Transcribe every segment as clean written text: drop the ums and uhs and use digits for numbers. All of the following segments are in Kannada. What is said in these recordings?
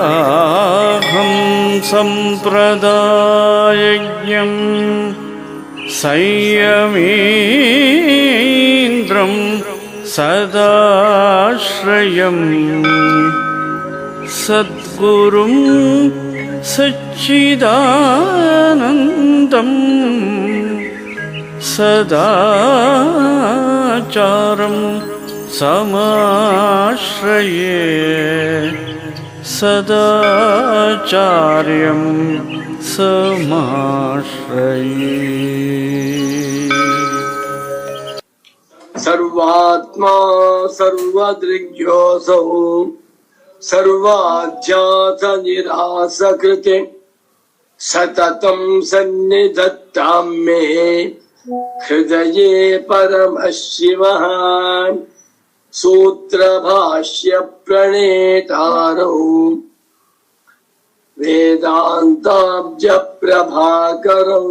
ಸದಾಹಂ ಸಂಪ್ರದಾಯಜ್ಞಂ ಸಂಯಮೀಂದ್ರಂ ಸದಾಶ್ರಯಂ ಸದ್ಗುರುಂ ಸಚ್ಚಿದಾನಂದಂ ಸದಾಚಾರಂ ಸಮಾಶ್ರಯೇ ಸದಾಚಾರ್ಯಂ ಸಮಾಶ್ರಯೇ. ಸರ್ವಾತ್ಮಾ ಸರ್ವದೃಗ್ಯೋऽಸೌ ಸರ್ವಾಧ್ಯಾಸ ನಿರಾಸಕೃತೆ ಸತತಂ ಸನ್ನಿಧತ್ತಾಂ ಮೇ ಹೃದಯೇ ಪರಮಶಿವಃ. ಸೂತ್ರಭಾಷ್ಯ ಪ್ರಣೇತಾರೌ ವೇದಾಂತಾಬ್ಜ ಪ್ರಭಾಕರೌ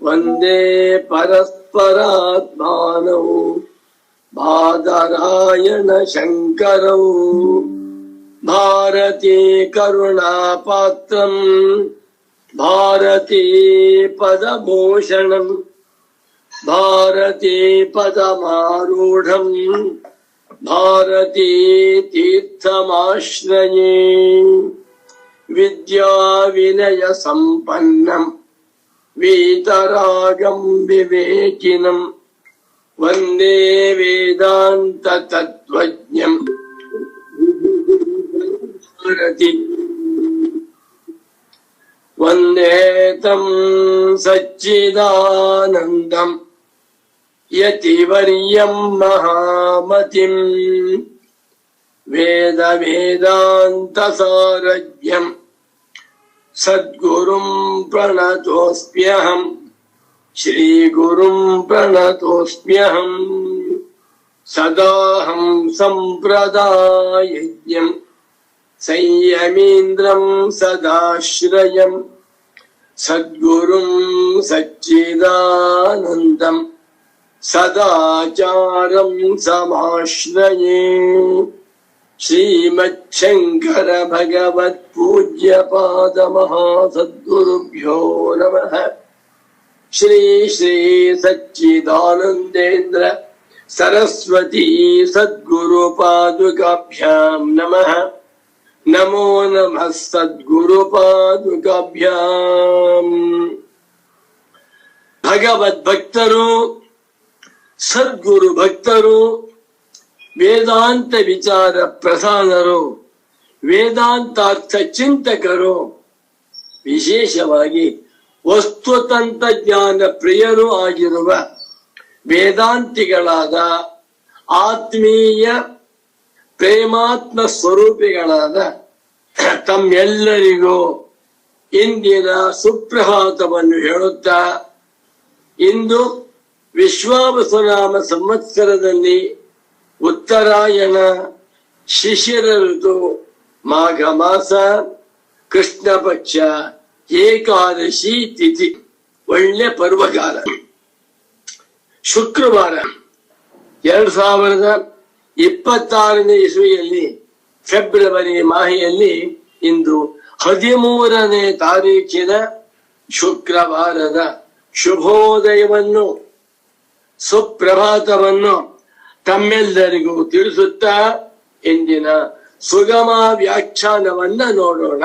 ವಂದೇ ಪರಸ್ಪರಾತ್ಮಾನೌ ಬಾದರಾಯಣ ಶಂಕರೌ. ಭಾರತೀ ಕರುಣಾಪಾತ್ರಂ ಭಾರತೀ ಪದಭೂಷಣಂ ಭಾರತೀ ಪದಮಾರೂಢಂ ಭಾರತೀ ತೀರ್ಥಮಾಶ್ರಯೇ. ವಿದ್ಯಾ ವಿನಯ ಸಂಪನ್ನಂ ವೀತರಾಗಂ ವಿವೇಕಿನಂ ವಂದೇ ವೇದಾಂತ ತತ್ವಜ್ಞಂ ಭಾರತಿ. ವಂದೇ ತಂ ಸಚ್ಚಿದಾನಂದಂ ಯತಿವರ್ಯಂ ಮಹಾಮತಿಂ ವೇದ ವೇದಾಂತ ಸಾರಜ್ಞಂ ಸದ್ಗುರುಂ ಪ್ರಣತೋಸ್ಮ್ಯಹಂ ಶ್ರೀ ಗುರುಂ ಪ್ರಣತೋಸ್ಮ್ಯಹಂ. ಸದಾಹಂ ಸಂಪ್ರದಾಯಜ್ಞಂ ಸಂಯಮೀಂದ್ರಂ ಸದಾಶ್ರಯಂ ಸದ್ಗುರುಂ ಸಚ್ಚಿದಾನಂದಂ ಸದಾಚಾರಂ ಸಮಾಶ್ರಯೇ. ಶ್ರೀಮಚ್ಛಂಕರ ಭಗವತ್ ಪೂಜ್ಯ ಪಾದ ಮಹಾಸದ್ಗುರುಭ್ಯೋ ನಮಃ. ಶ್ರೀ ಶ್ರೀ ಸಚ್ಚಿದಾನಂದೇಂದ್ರ ಸರಸ್ವತಿ ಸದ್ಗುರು ಪಾದುಕಾಭ್ಯಾಂ ನಮಃ. ನಮೋ ನಮಃ ಸದ್ಗುರು ಪಾದುಕಾಭ್ಯಾಂ. ಭಗವದ್ ಭಕ್ತರು, ಸದ್ಗುರು ಭಕ್ತರು, ವೇದಾಂತ ವಿಚಾರ ಪ್ರಧಾನರು, ವೇದಾಂತಾರ್ಥ ಚಿಂತಕರು, ವಿಶೇಷವಾಗಿ ವಸ್ತುತಂತ್ರಜ್ಞಾನ ಪ್ರಿಯರೂ ಆಗಿರುವ ವೇದಾಂತಿಗಳಾದ ಆತ್ಮೀಯ ಪ್ರೇಮಾತ್ಮ ಸ್ವರೂಪಿಗಳಾದ ತಮ್ಮೆಲ್ಲರಿಗೂ ಇಂದಿನ ಸುಪ್ರಭಾತವನ್ನು ಹೇಳುತ್ತಾ, ಇಂದು ವಿಶ್ವಾವಸುನಾಮ ಸಂವತ್ಸರದಲ್ಲಿ ಉತ್ತರಾಯಣ ಶಿಶಿರ ಋತು ಮಾಘ ಮಾಸ ಕೃಷ್ಣ ಪಕ್ಷ ಏಕಾದಶಿ ತಿಥಿ, ಒಳ್ಳೆ ಪರ್ವಕಾಲ. ಶುಕ್ರವಾರ 2026ನೇ ಇಸ್ವಿಯಲ್ಲಿ ಫೆಬ್ರವರಿ ಮಾಹೆಯಲ್ಲಿ ಇಂದು 13ನೇ ತಾರೀಖಿನ ಶುಕ್ರವಾರದ ಶುಭೋದಯವನ್ನು ಸುಪ್ರಭಾತವನ್ನು ತಮ್ಮೆಲ್ಲರಿಗೂ ತಿಳಿಸುತ್ತಾ ಇಂದಿನ ಸುಗಮ ವ್ಯಾಖ್ಯಾನವನ್ನ ನೋಡೋಣ.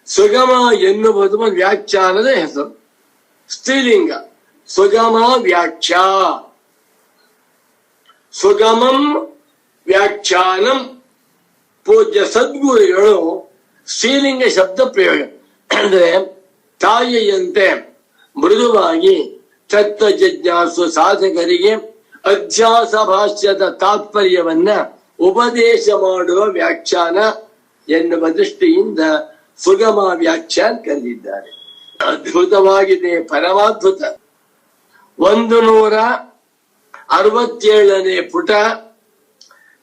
ಸುಗಮ ಎನ್ನುವುದು ವ್ಯಾಖ್ಯಾನದ ಹೆಸರು, ಸ್ತ್ರೀಲಿಂಗ. ಸುಗಮ ವ್ಯಾಖ್ಯಾ, ಸುಗಮಂ ವ್ಯಾಖ್ಯಾನಂ. ಪೂಜ್ಯ ಸದ್ಗುರುಗಳು ಸ್ತ್ರೀಲಿಂಗ ಶಬ್ದ ಪ್ರಯೋಗ ಅಂದ್ರೆ ತಾಯಿಯಂತೆ ಮೃದುವಾಗಿ ತತ್ವ ಜಿಜ್ಞಾಸು ಸಾಧಕರಿಗೆ ಅಧ್ಯಾಸ ಭಾಷ್ಯದ ತಾತ್ಪರ್ಯವನ್ನ ಉಪದೇಶ ಮಾಡುವ ವ್ಯಾಖ್ಯಾನ ಎನ್ನುವ ದೃಷ್ಟಿಯಿಂದ ಸುಗಮ ವ್ಯಾಖ್ಯಾನ ಕರೆದಿದ್ದಾರೆ. ಅದ್ಭುತವಾಗಿದೆ, ಪರಮಾದ್ಭುತ. 167ನೇ ಪುಟ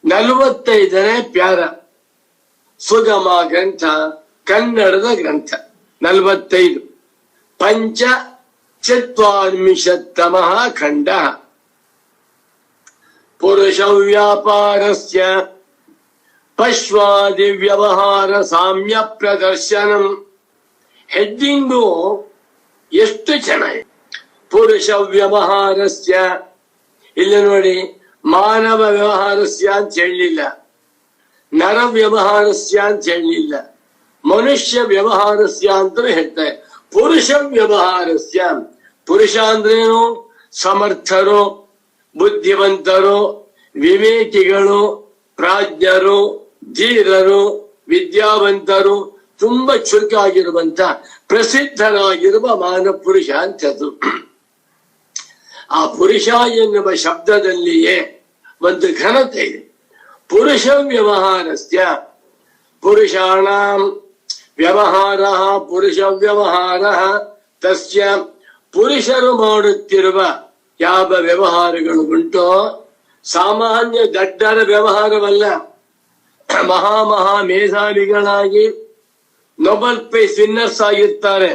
45ನೇ ಪ್ಯಾರ. ಸುಗಮ ಗ್ರಂಥ, ಕನ್ನಡದ ಗ್ರಂಥ. 45 ಪಂಚ ಚತ್ವಾರ್ಮಿಶತ್ತಮಃ ಖಂಡ. ಪುರುಷ ವ್ಯಾಪಾರಸ್ಯ ಪಶ್ವಾದಿ ವ್ಯವಹಾರ ಸಾಮ್ಯ ಪ್ರದರ್ಶನಂ. ಹೆಡ್ಡಿಂಗು ಎಷ್ಟು ಚೆನ್ನಾಗಿದೆ. ಪುರುಷ ವ್ಯವಹಾರಸ್ಯ, ಇಲ್ಲಿ ನೋಡಿ, ಮಾನವ ವ್ಯವಹಾರಸ್ಯ ಅಂತ ಹೇಳಲಿಲ್ಲ, ನರ ವ್ಯವಹಾರಸ್ಯ ಅಂತ ಹೇಳಲಿಲ್ಲ, ಮನುಷ್ಯ ವ್ಯವಹಾರಸ್ಯ ಅಂತ ಹೇಳ್ತಾರೆ. ಪುರುಷ ವ್ಯವಹಾರಸ್ಯ. ಪುರುಷ ಅಂದ್ರೇನು? ಸಮರ್ಥರು, ಬುದ್ಧಿವಂತರು, ವಿವೇಕಿಗಳು, ಪ್ರಾಜ್ಞರು, ಧೀರರು, ವಿದ್ಯಾವಂತರು, ತುಂಬಾ ಚುರುಕಾಗಿರುವಂತ ಪ್ರಸಿದ್ಧರಾಗಿರುವ ಮಾನವ ಪುರುಷ ಅಂತದ್ದು. ಆ ಪುರುಷ ಎನ್ನುವ ಶಬ್ದದಲ್ಲಿಯೇ ಒಂದು ಘನತೆ ಇದೆ. ಪುರುಷ ವ್ಯವಹಾರಸ್ಯ, ಪುರುಷಾಣಾಂ ವ್ಯವಹಾರ, ಪುರುಷ ವ್ಯವಹಾರ ತಸ್ಯ. ಪುರುಷರು ಮಾಡುತ್ತಿರುವ ಯಾವ ವ್ಯವಹಾರಗಳು ಉಂಟೋ, ಸಾಮಾನ್ಯ ದಡ್ಡರ ವ್ಯವಹಾರವಲ್ಲ. ಮಹಾ ಮೇಧಾವಿಗಳಾಗಿ ನೊಬೆಲ್ ಪ್ರೈಸ್ ವಿನ್ನರ್ಸ್ ಆಗಿರ್ತಾರೆ,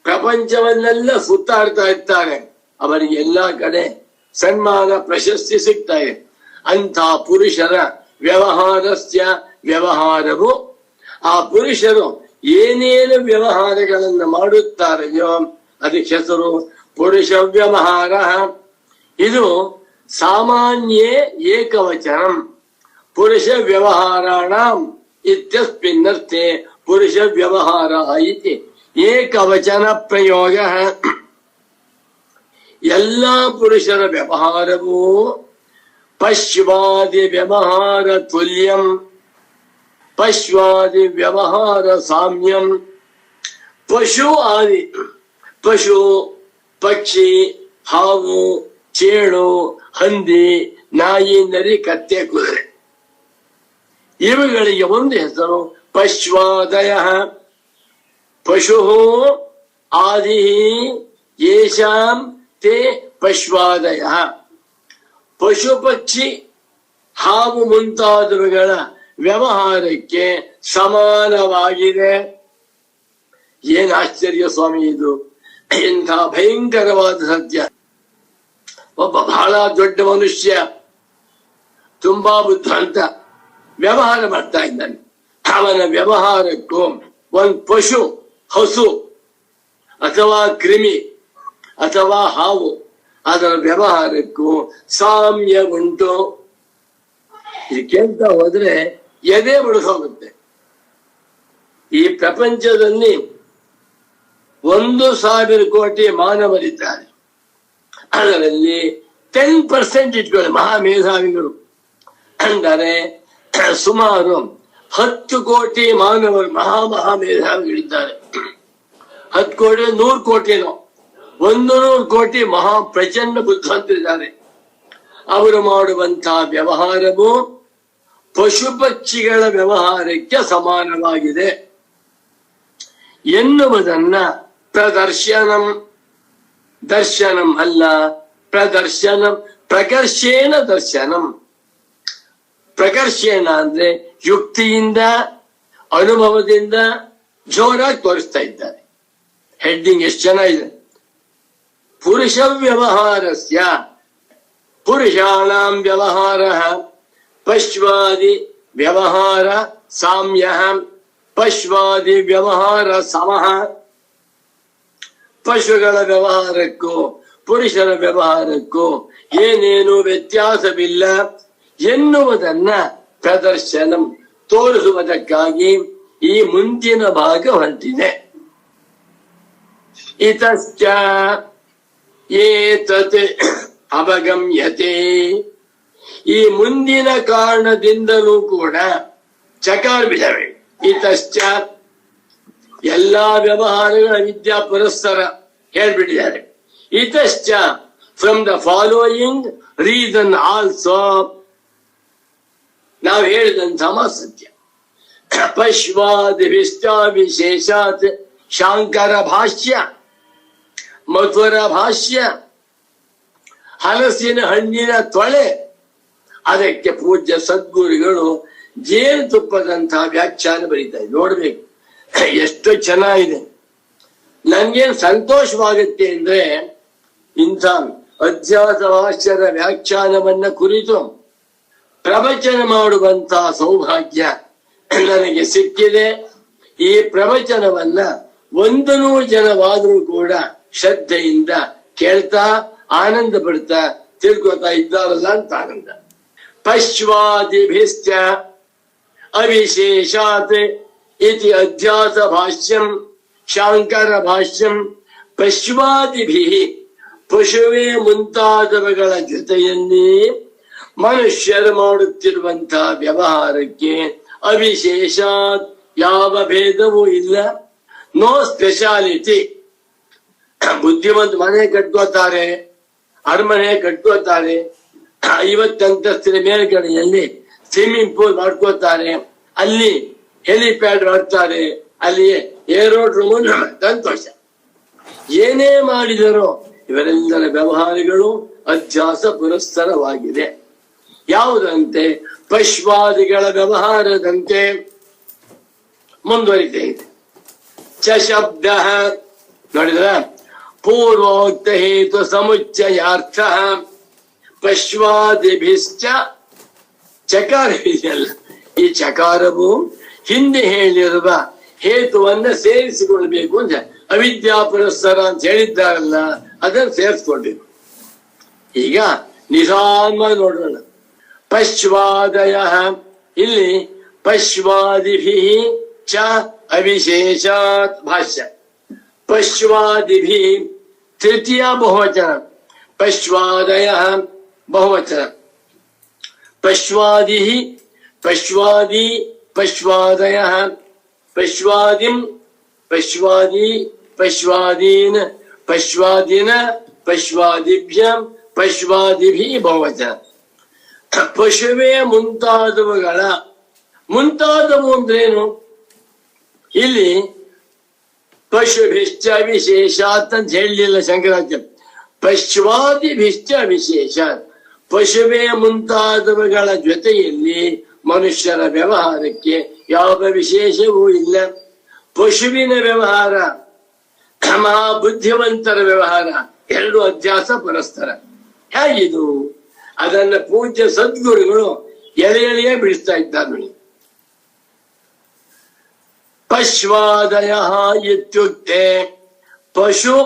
ಪ್ರಪಂಚವನ್ನೆಲ್ಲ ಸುತ್ತಾಡ್ತಾ ಇರ್ತಾರೆ, ಅವರಿಗೆ ಎಲ್ಲಾ ಕಡೆ ಸನ್ಮಾನ ಪ್ರಶಸ್ತಿ ಸಿಗ್ತಾ ಇದೆ. ಅಂಥ ಪುರುಷರ ವ್ಯವಹಾರಸ್ಯ ವ್ಯವಹಾರವು, ಆ ಪುರುಷರು ಏನೇನು ವ್ಯವಹಾರಗಳನ್ನು ಮಾಡುತ್ತಾರೆಯೋ ಅದಕ್ಕೆ ಹೆಸರು ಪುರುಷ ವ್ಯವಹಾರ. ಇದು ಸಾಮಾನ್ಯೇ ಏಕವಚನಂ. ಪುರುಷ ವ್ಯವಹಾರಾಣಾಂ ಇತ್ಯಸ್ಮಿನ್ನರ್ಥೆ ಪುರುಷ ವ್ಯವಹಾರ ಇತಿ ಏಕವಚನ ಪ್ರಯೋಗ. ಎಲ್ಲಾ ಪುರುಷರ ವ್ಯವಹಾರವು ಪಶ್ವಾದಿ ವ್ಯವಹಾರ ತುಲ್ಯಂ, ಪಶ್ವಾದಿ ವ್ಯವಹಾರ ಸಾಮ್ಯಂ. ಪಶು ಆದಿ, ಪಶು, ಪಕ್ಷಿ, ಹಾವು, ಚೇಳು, ಹಂದಿ, ನಾಯಿ, ನರಿ, ಕತ್ತೆ, ಕುದುರೆ, ಇವುಗಳಿಗೆ ಒಂದು ಹೆಸರು ಪಶ್ವಾದಯ. ಪಶು ಆದಿ ಯೇಷಾಂ ತೇ ಪಶ್ವಾದಯ. ಪಶು ಪಕ್ಷಿ ಹಾವು ಮುಂತಾದವುಗಳ ವ್ಯವಹಾರಕ್ಕೆ ಸಮಾನವಾಗಿದೆ. ಏನ್ ಆಶ್ಚರ್ಯ ಸ್ವಾಮಿ ಇದು! ಎಂಥ ಭಯಂಕರವಾದ ಸತ್ಯ. ಒಬ್ಬ ಬಹಳ ದೊಡ್ಡ ಮನುಷ್ಯ, ತುಂಬಾ ಬುದ್ಧಿವಂತ, ವ್ಯವಹಾರ ಮಾಡ್ತಾ ಇದ್ದಾನೆ. ಅವನ ವ್ಯವಹಾರಕ್ಕೂ ಒಂದು ಪಶು, ಹಸು ಅಥವಾ ಕ್ರಿಮಿ ಅಥವಾ ಹಾವು, ಅದರ ವ್ಯವಹಾರಕ್ಕೂ ಸಾಮ್ಯ ಉಂಟು. ಇದಕ್ಕೆಂತ ಹೋದ್ರೆ ಎದೆ ಬಡಿಸೋಗುತ್ತೆ. ಈ ಪ್ರಪಂಚದಲ್ಲಿ 1,000 ಕೋಟಿ ಮಾನವರಿದ್ದಾರೆ. ಅದರಲ್ಲಿ 10% ಇಟ್ಕೊಳ್ಳಿ ಮಹಾಮೇಧಾವಿಗಳು ಅಂದರೆ ಸುಮಾರು 10 ಕೋಟಿ ಮಾನವರು ಮಹಾಮೇಧಾವಿಗಳಿದ್ದಾರೆ. 10 ಕೋಟಿ 100 ಕೋಟಿನೋ 100 ಕೋಟಿ ಮಹಾ ಪ್ರಚಂಡ ಬುದ್ಧಿವಂತರಿದ್ದಾರೆ. ಅವರು ಮಾಡುವಂತಹ ವ್ಯವಹಾರವು ಪಶು ಪಕ್ಷಿಗಳ ವ್ಯವಹಾರಕ್ಕೆ ಸಮಾನವಾಗಿದೆ ಎನ್ನುವುದನ್ನ ಪ್ರದರ್ಶನಂ, ದರ್ಶನಂ ಅಲ್ಲ, ಪ್ರದರ್ಶನಂ, ಪ್ರಕರ್ಷೇಣ ದರ್ಶನಂ. ಪ್ರಕರ್ಷೇಣ ಅಂದ್ರೆ ಯುಕ್ತಿಯಿಂದ, ಅನುಭವದಿಂದ ಜೋರಾಗಿ ತೋರಿಸ್ತಾ ಇದ್ದಾರೆ. ಹೆಡ್ಡಿಂಗ್ ಎಷ್ಟು ಚೆನ್ನಾಗಿದೆ. ಪುರುಷ ವ್ಯವಹಾರಸ್ಯ, ಪುರುಷಾಣಾಂ ವ್ಯವಹಾರ ಪಶ್ವಾದಿ ವ್ಯವಹಾರ ಸಾಮ್ಯ, ಪಶ್ವಾದಿ ವ್ಯವಹಾರ ಸಮಃ. ಪಶುಗಳ ವ್ಯವಹಾರಕ್ಕೂ ಪುರುಷರ ವ್ಯವಹಾರಕ್ಕೂ ಏನೇನು ವ್ಯತ್ಯಾಸವಿಲ್ಲ ಎನ್ನುವುದನ್ನ ಪ್ರದರ್ಶನಂ, ತೋರಿಸುವುದಕ್ಕಾಗಿ ಈ ಮುಂದಿನ ಭಾಗ ಹೊರಟಿದೆ. ಇತಶ್ಚ ಏತತ್ ಅವಗಮ್ಯತೆ. ಈ ಮುಂದಿನ ಕಾರಣದಿಂದಲೂ ಕೂಡ ಚಕಾರ್ ಬಿಡವೆ. ಇತಶ್ಚ ಎಲ್ಲಾ ವ್ಯವಹಾರಗಳ ವಿದ್ಯಾ ಪುರಸ್ಸರ ಹೇಳ್ಬಿಟ್ಟಿದ್ದಾರೆ. ಇತಶ್ಚ from the following reason also. ನಾವು ಹೇಳಿದಂಥ ಸತ್ಯ. ಪಶ್ವಾದಿಭಿಷ್ಟ ವಿಶೇಷಾತ್ ಶಾಂಕರ ಭಾಷ್ಯ, ಮಧುರ ಭಾಷ್ಯ, ಹಲಸಿನ ಹಣ್ಣಿನ ತೊಳೆ, ಅದಕ್ಕೆ ಪೂಜ್ಯ ಸದ್ಗುರುಗಳು ಜೇನುತುಪ್ಪದಂತಹ ವ್ಯಾಖ್ಯಾನ ಬರೀತಾರೆ. ನೋಡ್ಬೇಕು ಎಷ್ಟು ಚೆನ್ನಾಗಿದೆ. ನನ್ಗೇನ್ ಸಂತೋಷವಾಗುತ್ತೆ ಅಂದ್ರೆ ಇಂಥ ಅಧ್ಯಾಸ ಭಾಷ್ಯದ ವ್ಯಾಖ್ಯಾನವನ್ನ ಕುರಿತು ಪ್ರವಚನ ಮಾಡುವಂತಹ ಸೌಭಾಗ್ಯ ನನಗೆ ಸಿಕ್ಕಿದೆ. ಈ ಪ್ರವಚನವನ್ನ 100 ಜನವಾದರೂ ಕೂಡ ಶ್ರದ್ಧೆಯಿಂದ ಕೇಳ್ತಾ ಆನಂದ ಪಡ್ತಾ ತಿಳ್ಕೊತಾ ಇದ್ದಾರಲ್ಲ ಅಂತ ಆನಂದ. ಪಶ್ವಾದಿಭಿಶ್ಚ ಅವಿಶೇಷಾತ್ ಇತಿ ಅಧ್ಯಾಸ ಭಾಷ್ಯಂ ಶಾಂಕರ ಭಾಷ್ಯಂ ಪಶ್ವಾದಿಭಿ ಪಶುವೇ ಮುಂತಾದವುಗಳ ಜೊತೆಯಲ್ಲಿ ಮನುಷ್ಯರು ಮಾಡುತ್ತಿರುವಂತಹ ವ್ಯವಹಾರಕ್ಕೆ ಅವಿಶೇಷಾತ್ ಯಾವ ಭೇದವೂ ಇಲ್ಲ, ನೋ ಸ್ಪೆಷಾಲಿಟಿ. ಬುದ್ಧಿವಂತ ಮನೆ ಕಟ್ಕೋತಾರೆ, ಅರಮನೆ ಕಟ್ಕೋತಾರೆ, 50 ಅಂತಸ್ತಿನ ಮೇಲ್ಗಡೆಯಲ್ಲಿ ಸ್ವಿಮ್ಮಿಂಗ್ ಪೂಲ್ ಮಾಡ್ಕೋತಾರೆ, ಅಲ್ಲಿ ಹೆಲಿಪ್ಯಾಡ್ ಮಾಡ್ತಾರೆ, ಅಲ್ಲಿ ಏರೋಡ್ರೋಮ್ ಸಂತೋಷ. ಏನೇ ಮಾಡಿದರೋ ಇವರೆಲ್ಲರ ವ್ಯವಹಾರಗಳು ಅಧ್ಯಾಸ ಪುರಸ್ಸರವಾಗಿದೆ. ಯಾವುದಂತೆ? ಪಶ್ವಾದಿಗಳ ವ್ಯವಹಾರದಂತೆ ಮುಂದುವರಿತಾ ಇದೆ. ಚ ಶಬ್ದ ನೋಡಿದ್ರ ಪೂರ್ವೋಕ್ತ ಹೇತು ಸಮುಚ್ಚಯಾರ್ಥ ಪಶ್ವಾದಿಭಿಶ್ಚ. ಚಕಾರ ಇದೆಯಲ್ಲ, ಈ ಚಕಾರವು ಹಿಂದೆ ಹೇಳಿರುವ ಹೇತುವನ್ನ ಸೇರಿಸಿಕೊಳ್ಬೇಕು ಅಂತ ಅವಿದ್ಯಾ ಪುರಸ್ಸರ ಅಂತ ಹೇಳಿದ್ದಾರಲ್ಲ, ಅದನ್ನು ಸೇರಿಸ್ಕೊಳ್ಬೇಕು. ಈಗ ನಿಧಾನ ನೋಡೋಣ. ಪಶ್ವಾದಯ, ಇಲ್ಲಿ ಪಶ್ವಾದಿಭಿ ಚ ಅವಿಶೇಷಾತ್ ಭಾಷ್ಯ. ಪಶ್ವಾದಿಭಿ ತೃತೀಯ ಬಹುವಚನ, ಪಶ್ವಾದಯ ಬಹುವಚನ. ಪಶ್ವಾದಿ ಪಶ್ವಾದಿ ಪಶ್ವಾದಯ ಪಶ್ವಾದಿಂ ಪಶ್ವಾದಿ ಪಶ್ವಾದೀನ್ ಪಶ್ವಾದಿನ ಪಶ್ವಾದಿಭ್ಯಂ ಪಶ್ವಾದಿಭಿ ಬಹುವಚನ. ಪಶುವೇ ಮುಂತಾದವುಗಳ, ಮುಂತಾದವು ಅಂದ್ರೇನು? ಇಲ್ಲಿ ಪಶುಭಿಶ್ಚ ವಿಶೇಷಾತ್ ಅಂತ ಹೇಳಲಿಲ್ಲ ಶಂಕರಾಚಾರ್ಯ. ಪಶ್ವಾದಿಭಿಶ್ಚ ವಿಶೇಷಾತ್, ಪಶುವೇ ಮುಂತಾದವುಗಳ ಜೊತೆಯಲ್ಲಿ ಮನುಷ್ಯರ ವ್ಯವಹಾರಕ್ಕೆ ಯಾವ ವಿಶೇಷವೂ ಇಲ್ಲ. ಪಶುವಿನ ವ್ಯವಹಾರ, ಮಹಾಬುದ್ಧಿವಂತರ ವ್ಯವಹಾರ ಎರಡು ಅಧ್ಯಾಸ ಪರಸ್ಪರ. ಹೇಗಿದು? ಅದನ್ನ ಪೂಜ್ಯ ಸದ್ಗುರುಗಳು ಎಳೆಯೇ ಬಿಡಿಸ್ತಾ ಇದ್ದಾರೆ ನೋಡಿ. ಪಶ್ವಾದಯ ಇತ್ಯುಕ್ತೆ ಪಶು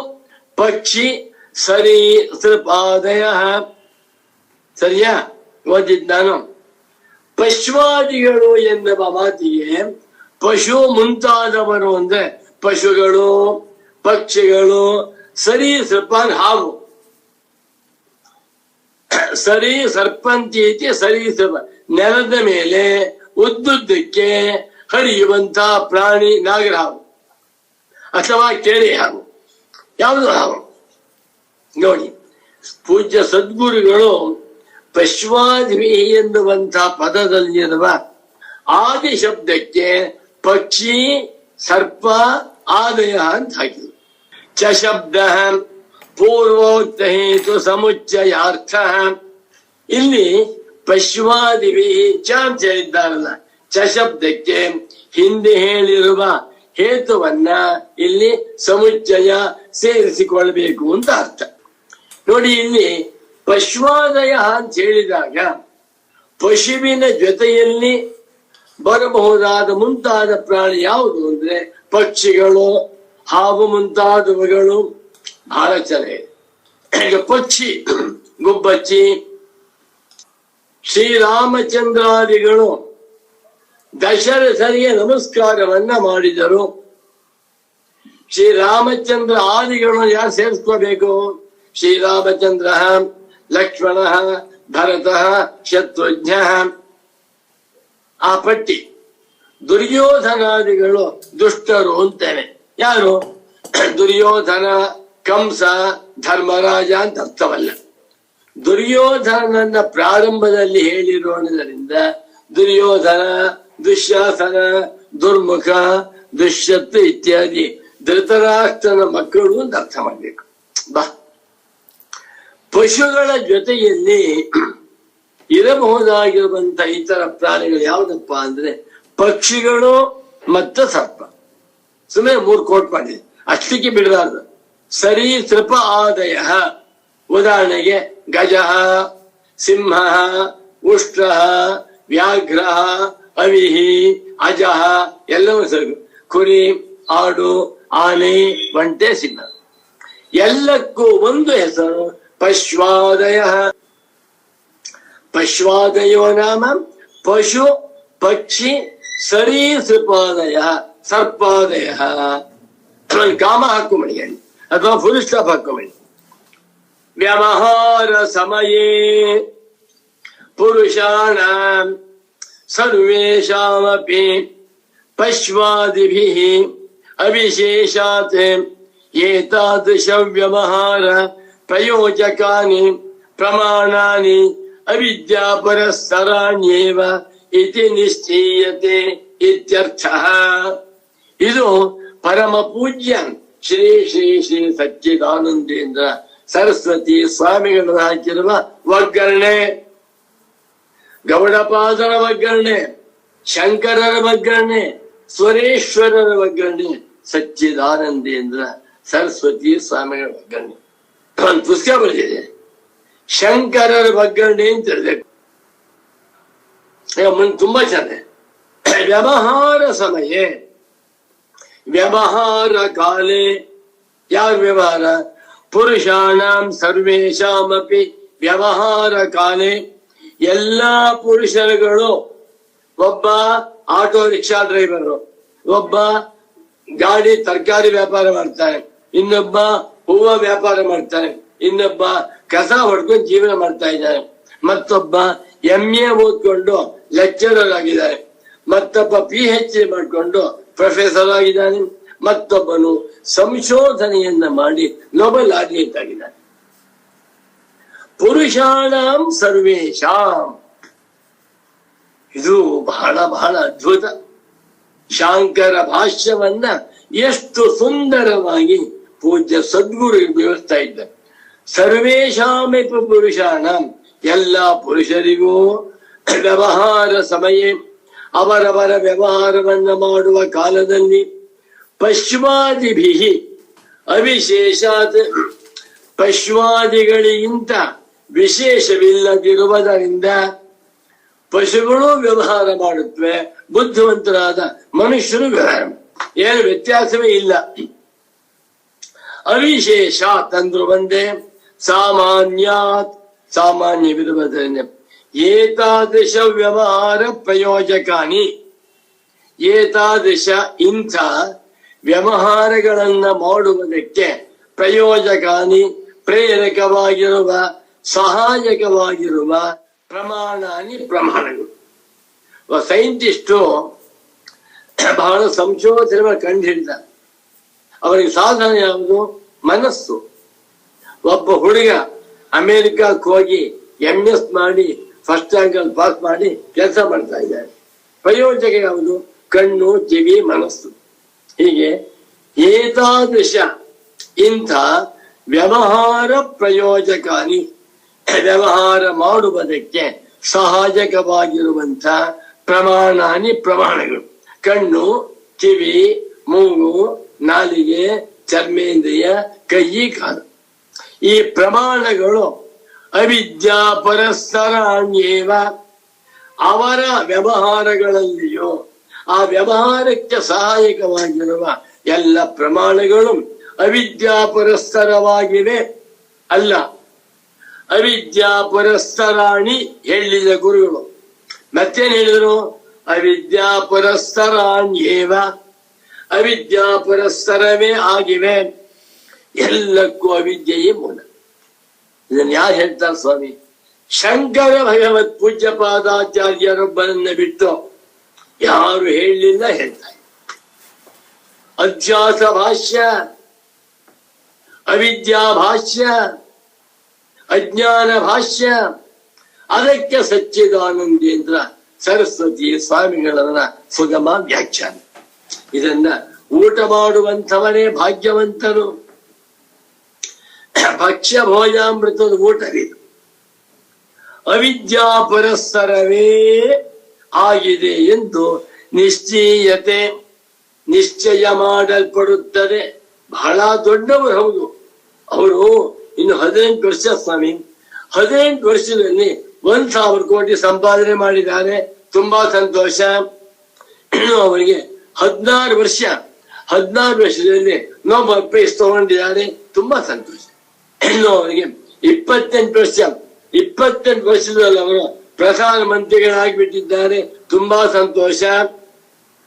ಪಕ್ಷಿ ಸರೀಸೃಪಾದಯ. ಸರಿಯಾ? ಓದಿದ್ ನಾನು. ಪಶ್ವಾದಿಗಳು ಎನ್ನುವ ಮಾತಿಗೆ ಪಶು ಮುಂತಾದವರು ಅಂದ್ರೆ ಪಶುಗಳು, ಪಕ್ಷಿಗಳು, ಸರೀಸೃಪ ಹಾವು, ಸರಿ ಸರ್ಪಂತಿ ಸರೀಸೃಪ, ನೆಲದ ಮೇಲೆ ಉದ್ದುದ್ದಕ್ಕೆ ಹರಿಯುವಂತ ಪ್ರಾಣಿ ನಾಗರ ಹಾವು ಅಥವಾ ಕೆರೆ ಹಾವು, ಯಾವುದು ಹಾವು ನೋಡಿ. ಪೂಜ್ಯ ಸದ್ಗುರುಗಳು ಪಶ್ವಾದಿಭಿ ಎನ್ನುವಂತ ಪದದಲ್ಲಿರುವ ಆದಿ ಶಬ್ದಕ್ಕೆ ಪಕ್ಷಿ, ಸರ್ಪ, ಆದಯ ಅಂತ ಹಾಕಿದ್ರು. ಚ ಶಬ್ದ ಪೂರ್ವೋಕ್ತ ಹೇತು ಸಮುಚ್ಚಯಾರ್ಥ. ಇಲ್ಲಿ ಪಶ್ವಾದಿಭಿ ಚ ಅಂತ ಹೇಳಿದ್ದಾರಲ್ಲ, ಚ ಶಬ್ದಕ್ಕೆ ಹಿಂದೆ ಹೇಳಿರುವ ಹೇತುವನ್ನ ಇಲ್ಲಿ ಸಮುಚ್ಚಯ ಸೇರಿಸಿಕೊಳ್ಬೇಕು ಅಂತ ಅರ್ಥ. ನೋಡಿ, ಇಲ್ಲಿ ಪಶ್ವಾದಯ ಅಂತ ಹೇಳಿದಾಗ ಪಶುವಿನ ಜೊತೆಯಲ್ಲಿ ಬರಬಹುದಾದ ಮುಂತಾದ ಪ್ರಾಣಿ ಯಾವುದು ಅಂದ್ರೆ ಪಕ್ಷಿಗಳು, ಹಾವು ಮುಂತಾದವುಗಳು. ಬಹಳ ಚೆನ್ನಾಗಿದೆ. ಈಗ ಪಕ್ಷಿ, ಗುಬ್ಬಚ್ಚಿ, ಶ್ರೀರಾಮಚಂದ್ರಾದಿಗಳು ದಶರಥನಿಗೆ ನಮಸ್ಕಾರವನ್ನ ಮಾಡಿದರು. ಶ್ರೀರಾಮಚಂದ್ರ ಆದಿಗಳು ಯಾರು ಸೇರಿಸ್ಕೋಬೇಕು? ಶ್ರೀರಾಮಚಂದ್ರ, ಲಕ್ಷ್ಮಣ, ಭರತ, ಶತ್ರುಘ್ನ. ಆ ಪಟ್ಟಿ. ದುರ್ಯೋಧನಾದಿಗಳು ದುಷ್ಟರು ಅಂತೇವೆ. ಯಾರು? ದುರ್ಯೋಧನ, ಕಂಸ, ಧರ್ಮರಾಜ ಅಂತ ಅರ್ಥವಲ್ಲ. ದುರ್ಯೋಧನನ್ನ ಪ್ರಾರಂಭದಲ್ಲಿ ಹೇಳಿರೋದ್ರಿಂದ ದುರ್ಯೋಧನ, ದುಶ್ಯಾಸನ, ದುರ್ಮುಖ, ದುಶ್ಯತ್ ಇತ್ಯಾದಿ ಧೃತರಾಷ್ಟ್ರನ ಮಕ್ಕಳು ಅಂತ ಅರ್ಥ ಮಾಡ್ಬೇಕು. ಬಾ, ಪಶುಗಳ ಜೊತೆಯಲ್ಲಿ ಇರಬಹುದಾಗಿರುವಂತ ಇತರ ಪ್ರಾಣಿಗಳು ಯಾವ್ದಪ್ಪ ಅಂದ್ರೆ ಪಕ್ಷಿಗಳು ಮತ್ತು ಸರ್ಪ. ಸುಮ್ಮನೆ 3 ಕೋಟ್ ಮಾಡಿದೆ, ಅಷ್ಟಕ್ಕೆ ಬಿಡಬಾರ್ದು. ಸರೀಸೃಪ ಆದಯ, ಉದಾಹರಣೆಗೆ ಗಜ, ಸಿಂಹ, ಉಷ್ಟ್ರ, ವ್ಯಾಘ್ರ, ಅವಿಹಿ, ಅಜಃ ಎಲ್ಲವೂ ಸರಿ. ಕುರಿ, ಆಡು, ಆನೆ, ಒಂಟೆ, ಸಿಂಹ ಎಲ್ಲಕ್ಕೂ ಒಂದು ಹೆಸರು ಪಶ್ವಾದಯ. ಪಶ್ವಾದಯೋ ನಾಮ ಪಶು, ಪಕ್ಷಿ, ಸರೀಸೃಪಾದಯ, ಸರ್ಪಾದಯ. ಕಾಮ ಹಾಕೊಂಬಡಿ ಅಥವಾ ಫುಲ್ ಸ್ಟಾಪ್ ಹಾಕೊಂಬಡಿ. ವ್ಯವಹಾರ ಸಮಯೇ ಪುರುಷಾಣಾಂ ಸರ್ವೇಷಾಮಪಿ ಪಶ್ವಾದಿಭಿಃ ಅವಿಶೇಷಾತ್ ಏತಾದೃಶ ವ್ಯವಹಾರ ಪ್ರಯೋಜಕಾನಿ ಪ್ರಮಾಣಾನಿ ಅವಿದ್ಯಾಪರಸ್ತರಾಣ್ಯೇವ ಇತಿ ನಿಶ್ಚೀಯತೆ ಇತ್ಯರ್ಥಃ. ಇದು ಪರಮ ಪೂಜ್ಯ ಶ್ರೀ ಶ್ರೀ ಶ್ರೀ ಸಚ್ಚಿದಾನಂದೇಂದ್ರ ಸರಸ್ವತಿ ಸ್ವಾಮಿಗಳು ಹಾಕಿರುವ ಒಗ್ಗರಣೆ. ಗೌಡಪಾದರ ಒಗ್ಗರಣೆ, ಶಂಕರರ ಒಗ್ಗರಣೆ, ಸ್ವರೇಶ್ವರರ ಒಗ್ಗರಣೆ, ಸಚ್ಚಿದಾನಂದೇಂದ್ರ ಸರಸ್ವತಿ ಸ್ವಾಮಿಗಳ ಒಗ್ಗರಣೆ. ಒಂದು ಪುಸ್ತಕ ಬರೆದಿದೆ, ಶಂಕರರ ಒಗ್ಗರಣೆ ಅಂತ ಹೇಳಬೇಕು. ತುಂಬಾ ಚೆನ್ನಾಗಿ. ವ್ಯವಹಾರ ಸಮಯ, ವ್ಯವಹಾರ ಕಾಲೇ, ಯಾವ ವ್ಯವಹಾರ? ಪುರುಷಾಣಾಂ ಸರ್ವೇಷಾಮಪಿ ವ್ಯವಹಾರ ಕಾಲೇ, ಎಲ್ಲಾ ಪುರುಷರುಗಳು, ಒಬ್ಬ ಆಟೋ ರಿಕ್ಷಾ ಡ್ರೈವರು, ಒಬ್ಬ ಗಾಡಿ ತರಕಾರಿ ವ್ಯಾಪಾರ ಮಾಡ್ತಾನೆ, ಇನ್ನೊಬ್ಬ ಹೂವ ವ್ಯಾಪಾರ ಮಾಡ್ತಾನೆ, ಇನ್ನೊಬ್ಬ ಕಸ ಹೊಡ್ಕೊಂಡು ಜೀವನ ಮಾಡ್ತಾ ಇದ್ದಾನೆ, ಮತ್ತೊಬ್ಬ MA ಓದ್ಕೊಂಡು ಲೆಕ್ಚರರ್ ಆಗಿದ್ದಾರೆ, ಮತ್ತೊಬ್ಬ PhD ಮಾಡ್ಕೊಂಡು ಪ್ರೊಫೆಸರ್ ಆಗಿದ್ದಾನೆ, ಮತ್ತೊಬ್ಬನು ಸಂಶೋಧನೆಯನ್ನ ಮಾಡಿ ನೊಬೆಲ್ ಲಾರಿಯೇಟ್ ಆಗಿದ್ದಾನೆ. ಪುರುಷಾಣಾಂ ಸರ್ವೇಷಾಂ, ಇದು ಬಹಳ ಬಹಳ ಅದ್ಭುತ. ಶಾಂಕರ ಭಾಷ್ಯವನ್ನ ಎಷ್ಟು ಸುಂದರವಾಗಿ ಪೂಜ್ಯ ಸದ್ಗುರು ವಿವರಿಸ್ತಾ ಇದ್ದಾರೆ. ಸರ್ವೇಷಾಮೇಪ ಪುರುಷಾಣಾಂ, ಎಲ್ಲಾ ಪುರುಷರಿಗೂ ವ್ಯವಹಾರ ಸಮಯ, ಅವರವರ ವ್ಯವಹಾರವನ್ನ ಮಾಡುವ ಕಾಲದಲ್ಲಿ ಪಶ್ವಾದಿಭಿ ಅವಿಶೇಷಾತ್, ಪಶ್ವಾದಿಗಳಿಗಿಂತ ವಿಶೇಷವಿಲ್ಲದಿರುವುದರಿಂದ ಪಶುಗಳು ವ್ಯವಹಾರ ಮಾಡುತ್ತವೆ, ಬುದ್ಧಿವಂತರಾದ ಮನುಷ್ಯರು ವ್ಯವಹಾರ, ಏನು ವ್ಯತ್ಯಾಸವೇ ಇಲ್ಲ. ಅವಿಶೇಷಾತ್ ಅಂದ್ರು ಒಂದೇ, ಸಾಮಾನ್ಯಾತ್ ಸಾಮಾನ್ಯವಿರುವುದರಿಂದ ಏತಾದೃಶ ವ್ಯವಹಾರ ಪ್ರಯೋಜಕಾನಿ, ಏತಾದೃಶ ಇಂಥ ವ್ಯವಹಾರಗಳನ್ನ ಮಾಡುವುದಕ್ಕೆ ಪ್ರಯೋಜಕಾನಿ ಪ್ರೇರಕವಾಗಿರುವ ಸಹಾಯಕವಾಗಿರುವ ಪ್ರಮಾಣಾನಿ ಪ್ರಮಾಣಗಳು. ಸೈಂಟಿಸ್ಟು ಬಹಳ ಸಂಶೋಧನೆ ಕಂಡು ಹಿಡಿದ, ಅವರಿಗೆ ಸಾಧನ ಯಾವುದು? ಮನಸ್ಸು. ಒಬ್ಬ ಹುಡುಗ ಅಮೆರಿಕಕ್ಕೆ ಹೋಗಿ MS ಮಾಡಿ ಫಸ್ಟ್ ರ್ಯಾಂಕ್ ಅಲ್ಲಿ ಪಾಸ್ ಮಾಡಿ ಕೆಲಸ ಮಾಡ್ತಾ ಇದ್ದಾರೆ. ಪ್ರಯೋಜಕ ಯಾವುದು? ಕಣ್ಣು, ಕಿವಿ, ಮನಸ್ಸು. ಹೀಗೆ ಏತಾದೃಶ ಇಂಥ ವ್ಯವಹಾರ ಪ್ರಯೋಜಕಾನಿ, ವ್ಯವಹಾರ ಮಾಡುವುದಕ್ಕೆ ಸಹಾಯಕವಾಗಿರುವಂತ ಪ್ರಮಾಣಾನಿ ಪ್ರಮಾಣಗಳು. ಕಣ್ಣು, ಕಿವಿ, ಮೂಗು, ನಾಲಿಗೆ, ಚರ್ಮೇಂದ್ರಿಯ, ಕೈ, ಕಾಲು. ಈ ಪ್ರಮಾಣಗಳು ಅವಿದ್ಯಾ ಪರಸ್ತರಾಣ್ಯೇವ, ಅವರ ವ್ಯವಹಾರಗಳಲ್ಲಿಯೂ ಆ ವ್ಯವಹಾರಕ್ಕೆ ಸಹಾಯಕವಾಗಿರುವ ಎಲ್ಲ ಪ್ರಮಾಣಗಳು ಅವಿದ್ಯಾ ಪರಸ್ತರವಾಗಿವೆ. ಅಲ್ಲ, ಅವಿದ್ಯಾ ಪರಸ್ತರಾಣಿ ಹೇಳಿದ ಗುರುಗಳು. ಮತ್ತೇನು ಹೇಳಿದರು? ಅವಿದ್ಯಾ ಪರಸ್ತರಾಣ್ಯೇವ, ಅವಿದ್ಯಾ ಪರಸ್ತರವೇ ಆಗಿವೆ. ಎಲ್ಲಕ್ಕೂ ಅವಿದ್ಯೆಯೇ ಮೂಲ. ಇದನ್ನು ಯಾರು ಹೇಳ್ತಾರೆ ಸ್ವಾಮಿ? ಶಂಕರ ಭಗವತ್ ಪೂಜ್ಯ ಪಾದಾಚಾರ್ಯರೊಬ್ಬರನ್ನ ಬಿಟ್ಟು ಯಾರು ಹೇಳಲಿಲ್ಲ, ಹೇಳ್ತಾರೆ. ಅಧ್ಯಾಸ ಭಾಷ್ಯ, ಅವಿದ್ಯಾ ಭಾಷ್ಯ, ಅಜ್ಞಾನ ಭಾಷ್ಯ, ಅದಕ್ಕೆ ಸಚ್ಚಿದಾನಂದೇಂದ್ರ ಸರಸ್ವತಿ ಸ್ವಾಮಿಗಳವರ ಸುಗಮ ವ್ಯಾಖ್ಯಾನ. ಇದನ್ನ ಊಟ ಮಾಡುವಂಥವರೇ ಭಾಗ್ಯವಂತರು. ಭಕ್ಷ್ಯ ಭೋಜಾಮೃತದ ಊಟವಿದು ಅವಿದ್ಯಾ ಪುರಸ್ಸರವೇ ಆಗಿದೆ ಎಂದು ನಿಶ್ಚಯ ಮಾಡಲ್ಪಡುತ್ತದೆ. ಬಹಳ ದೊಡ್ಡವರು, ಹೌದು. ಅವರು ಇನ್ನು 18 ವರ್ಷ ಸ್ವಾಮಿ, 18 ವರ್ಷದಲ್ಲಿ 1,000 ಕೋಟಿ ಸಂಪಾದನೆ ಮಾಡಿದ್ದಾರೆ. ತುಂಬಾ ಸಂತೋಷ. ಇನ್ನು ಅವರಿಗೆ 16 ವರ್ಷದಲ್ಲಿ ನೊಬೆಲ್ ಪ್ರೈಸ್ ತಗೊಂಡಿದ್ದಾರೆ. ತುಂಬಾ ಸಂತೋಷ. ಇನ್ನು ಅವರಿಗೆ 28 ವರ್ಷದಲ್ಲಿ ಅವರು ಪ್ರಧಾನ ಮಂತ್ರಿಗಳಾಗಿಬಿಟ್ಟಿದ್ದಾರೆ. ತುಂಬಾ ಸಂತೋಷ.